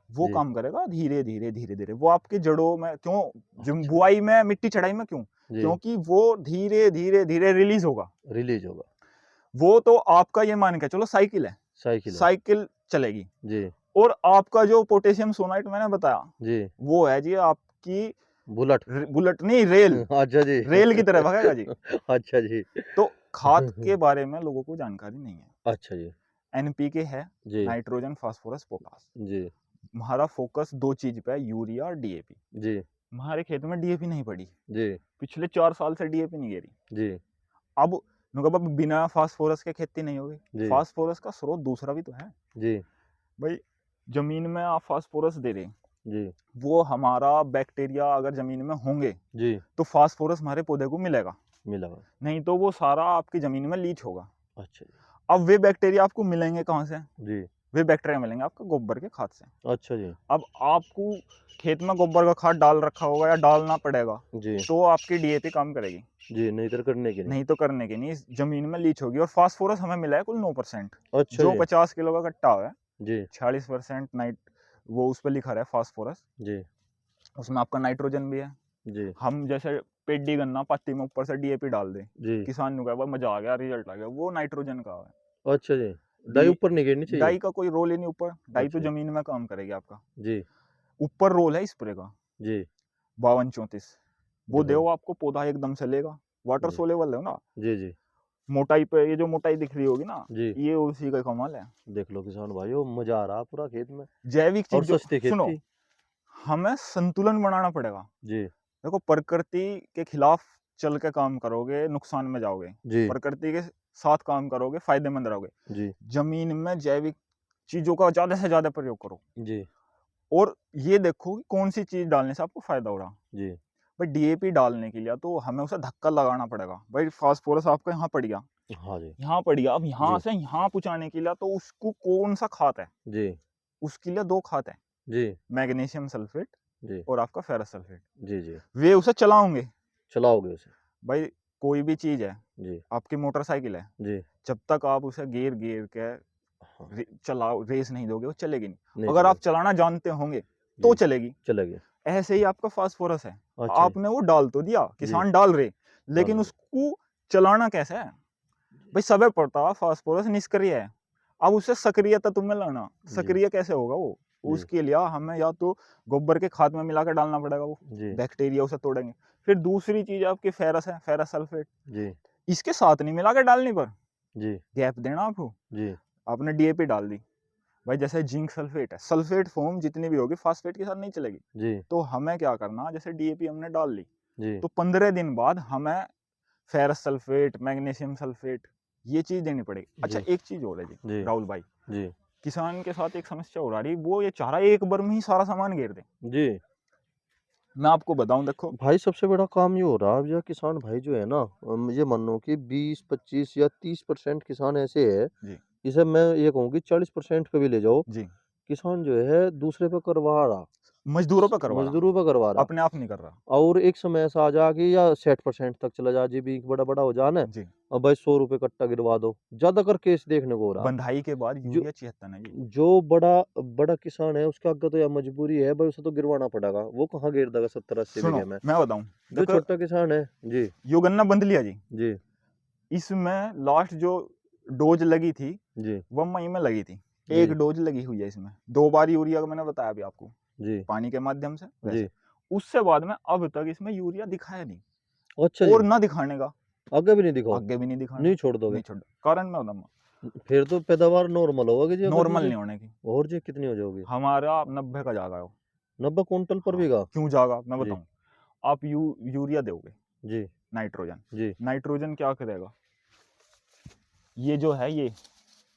Speaker 2: वो
Speaker 1: जी।
Speaker 2: काम करेगा धीरे धीरे धीरे धीरे। वो आपकी जड़ों में क्यों,
Speaker 1: अच्छा।
Speaker 2: बुआई में मिट्टी चढ़ाई में क्यों,
Speaker 1: जी।
Speaker 2: क्योंकि वो धीरे धीरे धीरे रिलीज होगा।
Speaker 1: रिलीज होगा।
Speaker 2: वो तो आपका ये मान के चलो साइकिल है,
Speaker 1: साइकिल है।
Speaker 2: साइकिल चलेगी।
Speaker 1: जी।
Speaker 2: और आपका जो पोटेशियम सोनाइट मैंने बताया,
Speaker 1: जी।
Speaker 2: वो है जी आपकी
Speaker 1: बुलेट।
Speaker 2: बुलेट नहीं, रेल,
Speaker 1: अच्छा जी।
Speaker 2: रेल की तरह भागेगा जी।
Speaker 1: अच्छा जी।
Speaker 2: तो खाद के बारे में लोगों को जानकारी नहीं है।
Speaker 1: अच्छा जी।
Speaker 2: एनपीके है,
Speaker 1: जी,
Speaker 2: नाइट्रोजन, फास्फोरस, पोटास।
Speaker 1: जी,
Speaker 2: हमारा फोकस 2 चीज पे है, यूरिया और डीएपी।
Speaker 1: जी,
Speaker 2: हमारे खेत में डीएपी नहीं पड़ी,
Speaker 1: जी,
Speaker 2: पिछले 4 साल से डीएपी नहीं गिरी।
Speaker 1: जी,
Speaker 2: अब मतलब बिना फास्फोरस के खेती नहीं होगी।
Speaker 1: जी,
Speaker 2: फास्फोरस का स्रोत दूसरा भी तो है
Speaker 1: जी,
Speaker 2: भाई। जमीन में आप फास्फोरस दे रहे हैं,
Speaker 1: जी,
Speaker 2: वो हमारा बैक्टीरिया अगर जमीन में होंगे
Speaker 1: जी,
Speaker 2: तो फास्फोरस हमारे पौधे को मिलेगा,
Speaker 1: मिला हुआ।
Speaker 2: नहीं तो वो सारा आपकी जमीन में लीच होगा।
Speaker 1: अच्छा जी।
Speaker 2: अब वे बैक्टीरिया आपको मिलेंगे कहाँ से?
Speaker 1: जी,
Speaker 2: वे बैक्टीरिया मिलेंगे आपको गोबर के खाद से।
Speaker 1: अच्छा जी।
Speaker 2: अब आपको खेत में गोबर का खाद डाल रखा होगा या डालना पड़ेगा,
Speaker 1: जी,
Speaker 2: तो आपकी डीएपी काम करेगी,
Speaker 1: जी, नहीं तो करने की नहीं।
Speaker 2: नहीं तो करने की नहीं, जमीन में लीच होगी। और फास्फोरस हमें मिला है कुल 9%,
Speaker 1: अच्छा
Speaker 2: जो
Speaker 1: जी।
Speaker 2: 50 किलो का कट्टा है,
Speaker 1: जी,
Speaker 2: 46% नाइट, वो उस पर लिखा है फास्फोरस।
Speaker 1: जी,
Speaker 2: उसमें आपका नाइट्रोजन भी है।
Speaker 1: जी,
Speaker 2: हम जैसे पेडी गन्ना पत्ती में ऊपर से डीएपी डाल दे,
Speaker 1: जी,
Speaker 2: किसान ने कहा मजा आ गया, रिजल्ट आ गया, वो नाइट्रोजन का है।
Speaker 1: अच्छा जी। डाई
Speaker 2: डी
Speaker 1: ऊपर नहीं गिरनी चाहिए?
Speaker 2: डाई का कोई रोल ही नहीं ऊपर, डाई तो
Speaker 1: अच्छा,
Speaker 2: जमीन में काम करेगी आपका।
Speaker 1: जी,
Speaker 2: ऊपर रोल है स्प्रे का,
Speaker 1: जी,
Speaker 2: 52-34, वो
Speaker 1: देखो।
Speaker 2: दो आपको पौधा एकदम से लेगा। वाटर
Speaker 1: जी,
Speaker 2: सोलेबल है ना,
Speaker 1: जी, जी,
Speaker 2: मोटाई पे ये जो मोटाई दिख रही होगी ना,
Speaker 1: जी,
Speaker 2: ये उसी का कमाल है।
Speaker 1: देख लो किसान भाइयों, मज़ा आ रहा पूरा खेत में
Speaker 2: जैविक चीज
Speaker 1: और
Speaker 2: जो,
Speaker 1: सस्ती
Speaker 2: सुनो,
Speaker 1: खेती।
Speaker 2: हमें संतुलन बनाना पड़ेगा।
Speaker 1: जी,
Speaker 2: देखो, प्रकृति के खिलाफ चल के काम करोगे नुकसान में जाओगे,
Speaker 1: जी,
Speaker 2: प्रकृति के साथ काम करोगे फायदेमंद रहोगे।
Speaker 1: जी,
Speaker 2: जमीन में जैविक चीजों का ज्यादा से ज्यादा प्रयोग करो,
Speaker 1: जी,
Speaker 2: और ये देखो कि कौन सी चीज डालने से आपको फायदा हो रहा।
Speaker 1: जी,
Speaker 2: भाई डीएपी डालने के लिए तो हमें उसे धक्का लगाना पड़ेगा। भाई फास्फोरस आपका यहाँ पड़ गया,
Speaker 1: हाँ जी,
Speaker 2: यहाँ पड़ गया, अब यहाँ
Speaker 1: जी,
Speaker 2: से यहाँ पहुंचाने के लिए तो उसको कौन सा खाद है?
Speaker 1: जी,
Speaker 2: उसके लिए 2 खाद है,
Speaker 1: जी,
Speaker 2: मैग्नीशियम सल्फेट
Speaker 1: जी,
Speaker 2: और आपका फेरस सल्फेट।
Speaker 1: जी, जी,
Speaker 2: वे उसे चलाओगे।
Speaker 1: चलाओगे उसे?
Speaker 2: भाई कोई भी चीज है,
Speaker 1: जी,
Speaker 2: आपकी मोटरसाइकिल है,
Speaker 1: जी,
Speaker 2: जब तक आप उसे गियर गियर के
Speaker 1: हाँ,
Speaker 2: चलाओ, रेस नहीं दोगे, वो चलेगी नहीं।
Speaker 1: नहीं
Speaker 2: अगर आप
Speaker 1: चलेगी।
Speaker 2: चलाना जानते होंगे तो
Speaker 1: जी,
Speaker 2: चलेगी।
Speaker 1: चलेगी।
Speaker 2: ऐसे ही आपका फास्फोरस है,
Speaker 1: अच्छा जी,
Speaker 2: आपने वो डाल तो दिया,
Speaker 1: जी,
Speaker 2: किसान डाल रहे,
Speaker 1: डाल
Speaker 2: लेकिन
Speaker 1: रहे।
Speaker 2: उसको चलाना कैसे है?
Speaker 1: जी,
Speaker 2: भाई सबे पड़ता है फास्फोरस निष्क्रिय है, अब उसे सक्रिय तत्व में लाना,
Speaker 1: जी,
Speaker 2: सक्रिय कैसे होगा वो?
Speaker 1: जी,
Speaker 2: उसके लिए हमें या तो गोबर के खाद में मिला के डालना पड़ेगा, वो
Speaker 1: जी,
Speaker 2: बैक्टीरिया उसे तोड़ेंगे। फिर दूसरी चीज आपकी फेरस है, फेरस सल्फेट,
Speaker 1: जी,
Speaker 2: इसके साथ नहीं मिला के डालने पर
Speaker 1: जी,
Speaker 2: गैप देना आपको।
Speaker 1: जी,
Speaker 2: आपने डीएपी डाल दी, भाई जैसे जिंक सल्फेट है, सल्फेट फॉर्म जितनी भी होगी फास्फेट के साथ नहीं चलेगी।
Speaker 1: जी,
Speaker 2: तो हमें क्या करना, जैसे डीएपी हमने डाल ली,
Speaker 1: जी,
Speaker 2: तो 15 दिन बाद हमें फेरस सल्फेट, मैग्नीशियम सल्फेट, ये चीज देनी पड़ेगी। अच्छा,
Speaker 1: जी,
Speaker 2: एक चीज और है जी
Speaker 1: जी,
Speaker 2: राहुल भाई,
Speaker 1: जी,
Speaker 2: किसान के साथ एक समस्या और आ रही, वो ये चाह रहा है एक बार में ही सारा सामान घेर दे।
Speaker 1: जी।
Speaker 2: मैं आपको बताऊं, देखो,
Speaker 1: भाई सबसे बड़ा काम ये हो रहा है अब, ये किसान भाई जो है ना, ये मानो कि 20-25 या 30% किसान ऐसे है,
Speaker 2: जी
Speaker 1: जिसे मैं ये कहूँ कि 40% पे भी ले जाओ,
Speaker 2: जी,
Speaker 1: किसान जो है दूसरे पे करवा रहा,
Speaker 2: मजदूरों पे करवा रहा,
Speaker 1: मजदूरों पे करवा रहा।
Speaker 2: अपने आप नहीं कर रहा।
Speaker 1: और एक समय ऐसा आ जा कि या 60% तक चला जा, जी भी बड़ा बड़ा हो जाना है,
Speaker 2: जी,
Speaker 1: अब भाई 100 रुपये कट्टा गिरवा दो, ज्यादातर केस देखने को हो रहा।
Speaker 2: बंधाई के बाद
Speaker 1: जो
Speaker 2: यूरिया 76 है जी।
Speaker 1: जो बड़ा बड़ा किसान है उसके आगे तो या मजबूरी है भाई, उसे तो गिरवाना पड़ेगा, वो कहाँ गिर देगा 70-80
Speaker 2: सुनो
Speaker 1: बीघे में।
Speaker 2: मैं बताऊं,
Speaker 1: जो
Speaker 2: देखो,
Speaker 1: छोटा किसान है। जी,
Speaker 2: यो गन्ना बंध लिया जी,
Speaker 1: जी,
Speaker 2: इसमें लास्ट जो डोज लगी थी
Speaker 1: जी,
Speaker 2: वो मई में लगी थी। एक
Speaker 1: जी,
Speaker 2: डोज लगी हुई है इसमें, 2 बार यूरिया का मैंने बताया अभी आपको,
Speaker 1: जी,
Speaker 2: पानी के माध्यम से वैसे।
Speaker 1: जी,
Speaker 2: उससे बाद में अब तक इसमें यूरिया दिखाया नहीं,
Speaker 1: अच्छा
Speaker 2: और
Speaker 1: जी,
Speaker 2: ना दिखाने का,
Speaker 1: आगे भी नहीं दिखाओ,
Speaker 2: आगे भी नहीं
Speaker 1: नहीं
Speaker 2: दिखाना,
Speaker 1: छोड़ दोगे?
Speaker 2: नहीं छोड़, कारण मैं बताऊंगा,
Speaker 1: फिर तो पैदावार नॉर्मल होगा कि जी, अगर
Speaker 2: नॉर्मल
Speaker 1: यूरिया।
Speaker 2: नहीं होने की।
Speaker 1: और जी कितनी हो जाओगी?
Speaker 2: हमारा 90 का जाएगा वो।
Speaker 1: 90 कुंटल पर
Speaker 2: हाँ,
Speaker 1: बीघा?
Speaker 2: क्यों जाएगा मैं
Speaker 1: जी,
Speaker 2: बताऊं, आप यूरिया दोगे,
Speaker 1: जी,
Speaker 2: नाइट्रोजन,
Speaker 1: जी,
Speaker 2: नाइट्रोजन क्या करेगा, ये जो है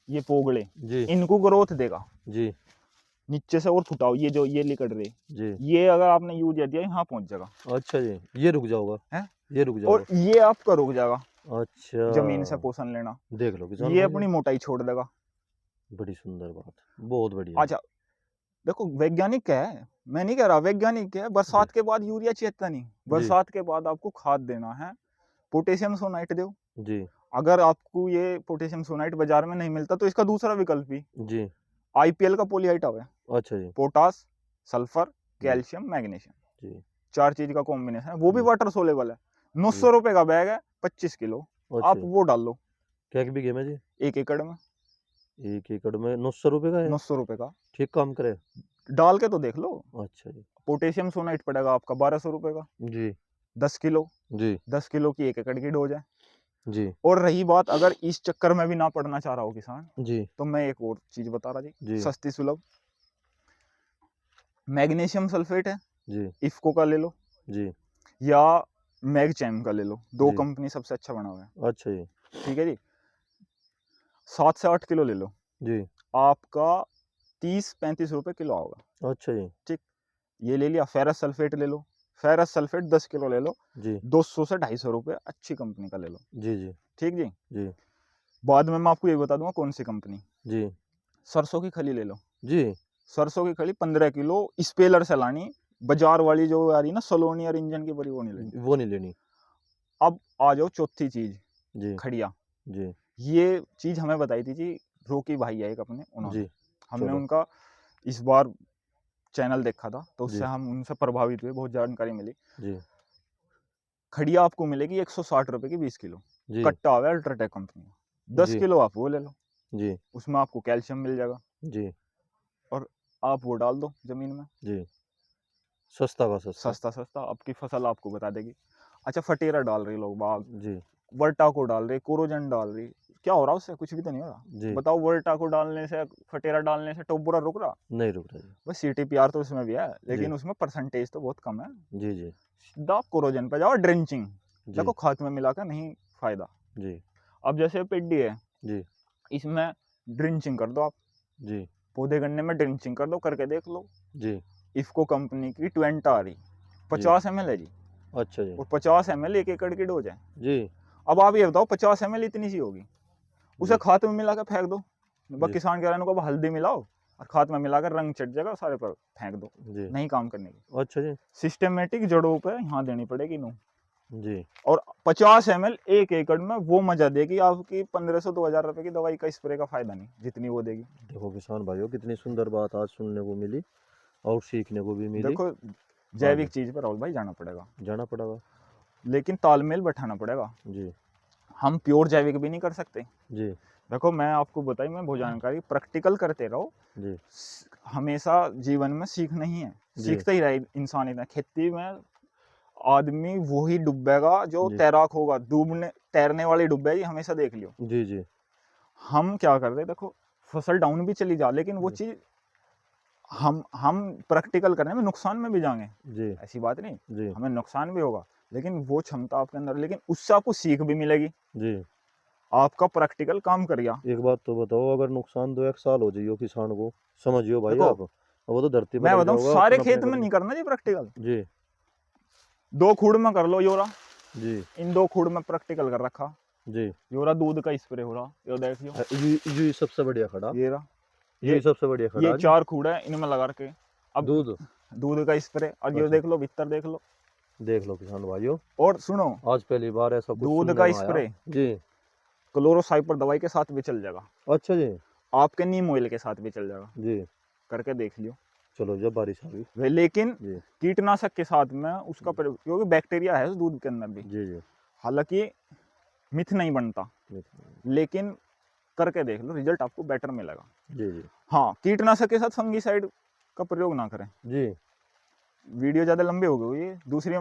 Speaker 2: ये पोगड़े,
Speaker 1: जी,
Speaker 2: इनको ग्रोथ देगा,
Speaker 1: जी,
Speaker 2: नीचे से और फुटाओ, ये जो ये लिकड़ रहे,
Speaker 1: जी,
Speaker 2: ये अगर आपने यूरिया दिया यहाँ पहुंच जाएगा
Speaker 1: अच्छा जी, ये रुक जाओगा,
Speaker 2: है,
Speaker 1: ये रुक
Speaker 2: और
Speaker 1: जाओगा।
Speaker 2: ये आपका रुक जाएगा
Speaker 1: अच्छा,
Speaker 2: जमीन से पोषण लेना,
Speaker 1: देख लो किसान
Speaker 2: ये
Speaker 1: भाइयों,
Speaker 2: अपनी मोटाई छोड़ देगा।
Speaker 1: बड़ी सुंदर बात, बहुत बढ़िया।
Speaker 2: अच्छा, देखो वैज्ञानिक क्या है, मैं नहीं कह रहा, वैज्ञानिक क्या है,
Speaker 1: जी,
Speaker 2: बरसात के बाद यूरिया चेता नहीं,
Speaker 1: जी,
Speaker 2: बरसात के बाद आपको खाद देना है, पोटेशियम सोनाइट दो।
Speaker 1: जी,
Speaker 2: अगर आपको ये पोटेशियम सोनाइट बाजार में नहीं मिलता तो इसका दूसरा विकल्प भी
Speaker 1: जी,
Speaker 2: आईपीएल का पॉलीहाइट है,
Speaker 1: अच्छा जी,
Speaker 2: पोटास, सल्फर,
Speaker 1: जी,
Speaker 2: कैल्शियम, मैग्नीशियम,
Speaker 1: जी,
Speaker 2: 4 चीज का कॉम्बिनेशन है, वो भी
Speaker 1: जी,
Speaker 2: वाटर सोलेबल है।
Speaker 1: जी,
Speaker 2: 900 रुपए का बैग है, 25 किलो,
Speaker 1: अच्छा
Speaker 2: आप
Speaker 1: जी,
Speaker 2: वो डाल लो
Speaker 1: क्या एक बीघे में जी?
Speaker 2: 1 एकड़ में,
Speaker 1: 1 एकड़ में 900 रुपये का है?
Speaker 2: 900 रुपए का।
Speaker 1: ठीक काम करे?
Speaker 2: डाल के तो देख लो।
Speaker 1: अच्छा जी।
Speaker 2: पोटेशियम सोनाइट पड़ेगा आपका 1200 रुपए का,
Speaker 1: जी
Speaker 2: 10 किलो।
Speaker 1: जी
Speaker 2: 10 किलो की 1 एकड़ की डोज है।
Speaker 1: जी
Speaker 2: और रही बात, अगर इस चक्कर में भी ना पड़ना चाह रहा हो किसान,
Speaker 1: जी
Speaker 2: तो मैं एक और चीज बता रहा जी,
Speaker 1: जी
Speaker 2: सस्ती सुलभ। मैग्नीशियम सल्फेट है,
Speaker 1: जी
Speaker 2: इफ्को का ले लो,
Speaker 1: जी
Speaker 2: या मैगचैम का ले लो। दो
Speaker 1: जी।
Speaker 2: कंपनी सबसे अच्छा बना हुआ है।
Speaker 1: अच्छा जी।
Speaker 2: ठीक है जी। 7 से 8 किलो ले लो,
Speaker 1: जी।
Speaker 2: आपका 30-35 रुपए किलो होगा।
Speaker 1: अच्छा जी।
Speaker 2: ठीक। ये ले लिया। फेरस सल्फेट ले लो, फेरस सल्फेट 10 किलो ले लो,
Speaker 1: जी
Speaker 2: 200 से 250 रुपए, अच्छी कंपनी का ले लो।
Speaker 1: जी जी
Speaker 2: ठीक जी।
Speaker 1: जी
Speaker 2: बाद में मैं आपको ये बता दूंगा कौन सी कंपनी।
Speaker 1: जी
Speaker 2: सरसों की खली ले लो,
Speaker 1: जी
Speaker 2: सरसों की खली 15 किलो, स्पेलर से लानी। बाजार वाली जो आ रही ना सलोनी और इंजन की बड़ी, वो नहीं लेनी।
Speaker 1: वो नहीं लेनी।
Speaker 2: अब आ जाओ चौथी चीज,
Speaker 1: जी
Speaker 2: खड़िया।
Speaker 1: जी
Speaker 2: ये चीज हमें बताई थी जी, रोकी भाई है एक अपने, उन्होंने।
Speaker 1: जी।
Speaker 2: हमने
Speaker 1: चलो।
Speaker 2: उनका इस बार चैनल देखा था, तो उससे
Speaker 1: जी
Speaker 2: हम उनसे प्रभावित हुए, बहुत जानकारी मिली।
Speaker 1: जी
Speaker 2: खड़िया आपको मिलेगी 160 रुपए की 20 किलो।
Speaker 1: जी
Speaker 2: कट्टा हुआ है अल्ट्राटेक कंपनी का। 10
Speaker 1: जी
Speaker 2: किलो आप वो ले लो,
Speaker 1: जी
Speaker 2: उसमें आपको कैल्शियम मिल जाएगा,
Speaker 1: जी
Speaker 2: और आप वो डाल दो जमीन में।
Speaker 1: जी। सस्ता का सस्ता।
Speaker 2: सस्ता सस्ता आपकी फसल आपको बता देगी। अच्छा, फटेरा डाल रहे लोग बाग,
Speaker 1: जी
Speaker 2: वर्टा को डाल रहे, कोरोजन डाल रही, क्या हो रहा उससे? कुछ भी तो नहीं हो रहा।
Speaker 1: जी।
Speaker 2: बताओ, वर्टा को डालने से, फटेरा डालने से टोबरा रुक रहा?
Speaker 1: नहीं रुक रहा जी।
Speaker 2: बस CTPR तो उसमें भी है,
Speaker 1: जी
Speaker 2: लेकिन उसमें परसेंटेज तो बहुत कम है।
Speaker 1: जी जी
Speaker 2: सीधा कोरोजन पे जाओ, ड्रेंचिंग।
Speaker 1: जी
Speaker 2: देखो, खाद में मिलाकर नहीं फायदा।
Speaker 1: जी
Speaker 2: अब जैसे पिड्डी है,
Speaker 1: जी
Speaker 2: इसमें ड्रिंचिंग कर दो आप,
Speaker 1: जी
Speaker 2: पौधे गन्ने में ड्रिंचिंग कर दो, करके देख लो।
Speaker 1: जी
Speaker 2: इफ्को कंपनी की 20 आ रही,
Speaker 1: जी।
Speaker 2: 50 ml है जी,
Speaker 1: अच्छा जी।
Speaker 2: और 50 ml 1 एकड़ की डोज है।
Speaker 1: जी
Speaker 2: अब आप ये बताओ, 50 ml इतनी सी होगी, उसे
Speaker 1: जी
Speaker 2: खाद में मिला कर फेंक दो। बस
Speaker 1: जी
Speaker 2: किसान कह रहे हैं, हल्दी मिलाओ और खाद में मिलाकर रंग चढ़ जाएगा, सारे पर फेंक दो।
Speaker 1: जी।
Speaker 2: नहीं काम करने की।
Speaker 1: अच्छा जी।
Speaker 2: सिस्टमेटिक जड़ों पे यहाँ देनी पड़ेगी नू।
Speaker 1: जी
Speaker 2: और 50 ml 1 एकड़ में वो मजा देगी आपकी 1500-2000 रुपए की दवाई का स्प्रे का फायदा नहीं, जितनी वो देगी।
Speaker 1: देखो किसान भाइयों, कितनी सुंदर बात आज सुनने को मिली और सीखने को भी मिली।
Speaker 2: देखो,
Speaker 1: हाँ जी।
Speaker 2: जैविक चीज पर राहुल भाई जाना पड़ेगा,
Speaker 1: जाना पड़ेगा।
Speaker 2: लेकिन तालमेल बैठाना पड़ेगा।
Speaker 1: जी
Speaker 2: हम प्योर जैविक भी नहीं कर सकते।
Speaker 1: जी
Speaker 2: देखो, मैं आपको बताई, मैं बहुत जानकारी, प्रैक्टिकल करते रहो।
Speaker 1: जी
Speaker 2: हमेशा जीवन में सीखना ही है,
Speaker 1: जी
Speaker 2: सीखता ही रहे इंसान। इतना खेती में आदमी वही डूबेगा जो
Speaker 1: जी
Speaker 2: तैराक होगा, डूबने तैरने वाली डूबेगी, हमेशा देख लियो।
Speaker 1: जी जी
Speaker 2: हम क्या कर रहे, देखो, फसल डाउन भी चली जा, लेकिन वो
Speaker 1: जी
Speaker 2: चीज हम प्रैक्टिकल करने में नुकसान में भी जाएंगे,
Speaker 1: जी
Speaker 2: ऐसी बात नहीं।
Speaker 1: जी
Speaker 2: हमें नुकसान भी होगा, लेकिन वो क्षमता आपके अंदर, लेकिन उससे आपको सीख भी मिलेगी।
Speaker 1: जी।
Speaker 2: आपका प्रैक्टिकल काम कर गया।
Speaker 1: एक बात तो बताओ, अगर नुकसान 2-1 साल हो जाइयो किसान को, समझियो भाई
Speaker 2: देखो,
Speaker 1: आप, वो तो धरती पर
Speaker 2: मैं
Speaker 1: रख
Speaker 2: बताऊं,
Speaker 1: जाओगा
Speaker 2: सारे
Speaker 1: अपने अपने
Speaker 2: खेत में
Speaker 1: करके।
Speaker 2: नहीं करना जी प्रैक्टिकल।
Speaker 1: जी
Speaker 2: 2 खूड़ में कर लो योरा,
Speaker 1: जी
Speaker 2: इन 2 खूड़ में प्रैक्टिकल कर रखा,
Speaker 1: जी।
Speaker 2: योरा दूध का स्प्रे हो रहा, ये देखियो।
Speaker 1: ये सबसे बढ़िया खड़ा।
Speaker 2: ये रहा,
Speaker 1: ये सबसे बढ़िया खड़ा
Speaker 2: ये
Speaker 1: जी।
Speaker 2: 4 खूड़ है, इनमें लगा के अब
Speaker 1: दूध।
Speaker 2: दूध का स्प्रे। और ये
Speaker 1: अच्छा,
Speaker 2: देख लो, भीतर देख लो।
Speaker 1: देख लो किसान भाइयों,
Speaker 2: और सुनो,
Speaker 1: आज पहली बार ऐसा कुछ
Speaker 2: दूध
Speaker 1: सुनने
Speaker 2: का
Speaker 1: में आया।
Speaker 2: स्प्रे
Speaker 1: जी।
Speaker 2: क्लोरोसाइपर दवाई के साथ भी चल जाएगा,
Speaker 1: अच्छा जी।
Speaker 2: आपके नीम ऑयल के साथ भी चल जाएगा,
Speaker 1: जी
Speaker 2: करके देख लियो।
Speaker 1: चलो, जब बारिश आ गई।
Speaker 2: वे लेकिन
Speaker 1: जी
Speaker 2: कीटनाशक के साथ में उसका प्रयोग, क्योंकि बैक्टीरिया है उस दूध के अंदर भी।
Speaker 1: जी जी
Speaker 2: हालांकि मिथ नहीं बनता,
Speaker 1: जी
Speaker 2: लेकिन करके देख लो, रिजल्ट आपको बेटर मिलेगा।
Speaker 1: जी जी
Speaker 2: हाँ, कीटनाशक के साथ फंगीसाइड का प्रयोग ना करें।
Speaker 1: जी।
Speaker 2: वीडियो ज़्यादा लंबी हो गई, दूसरी में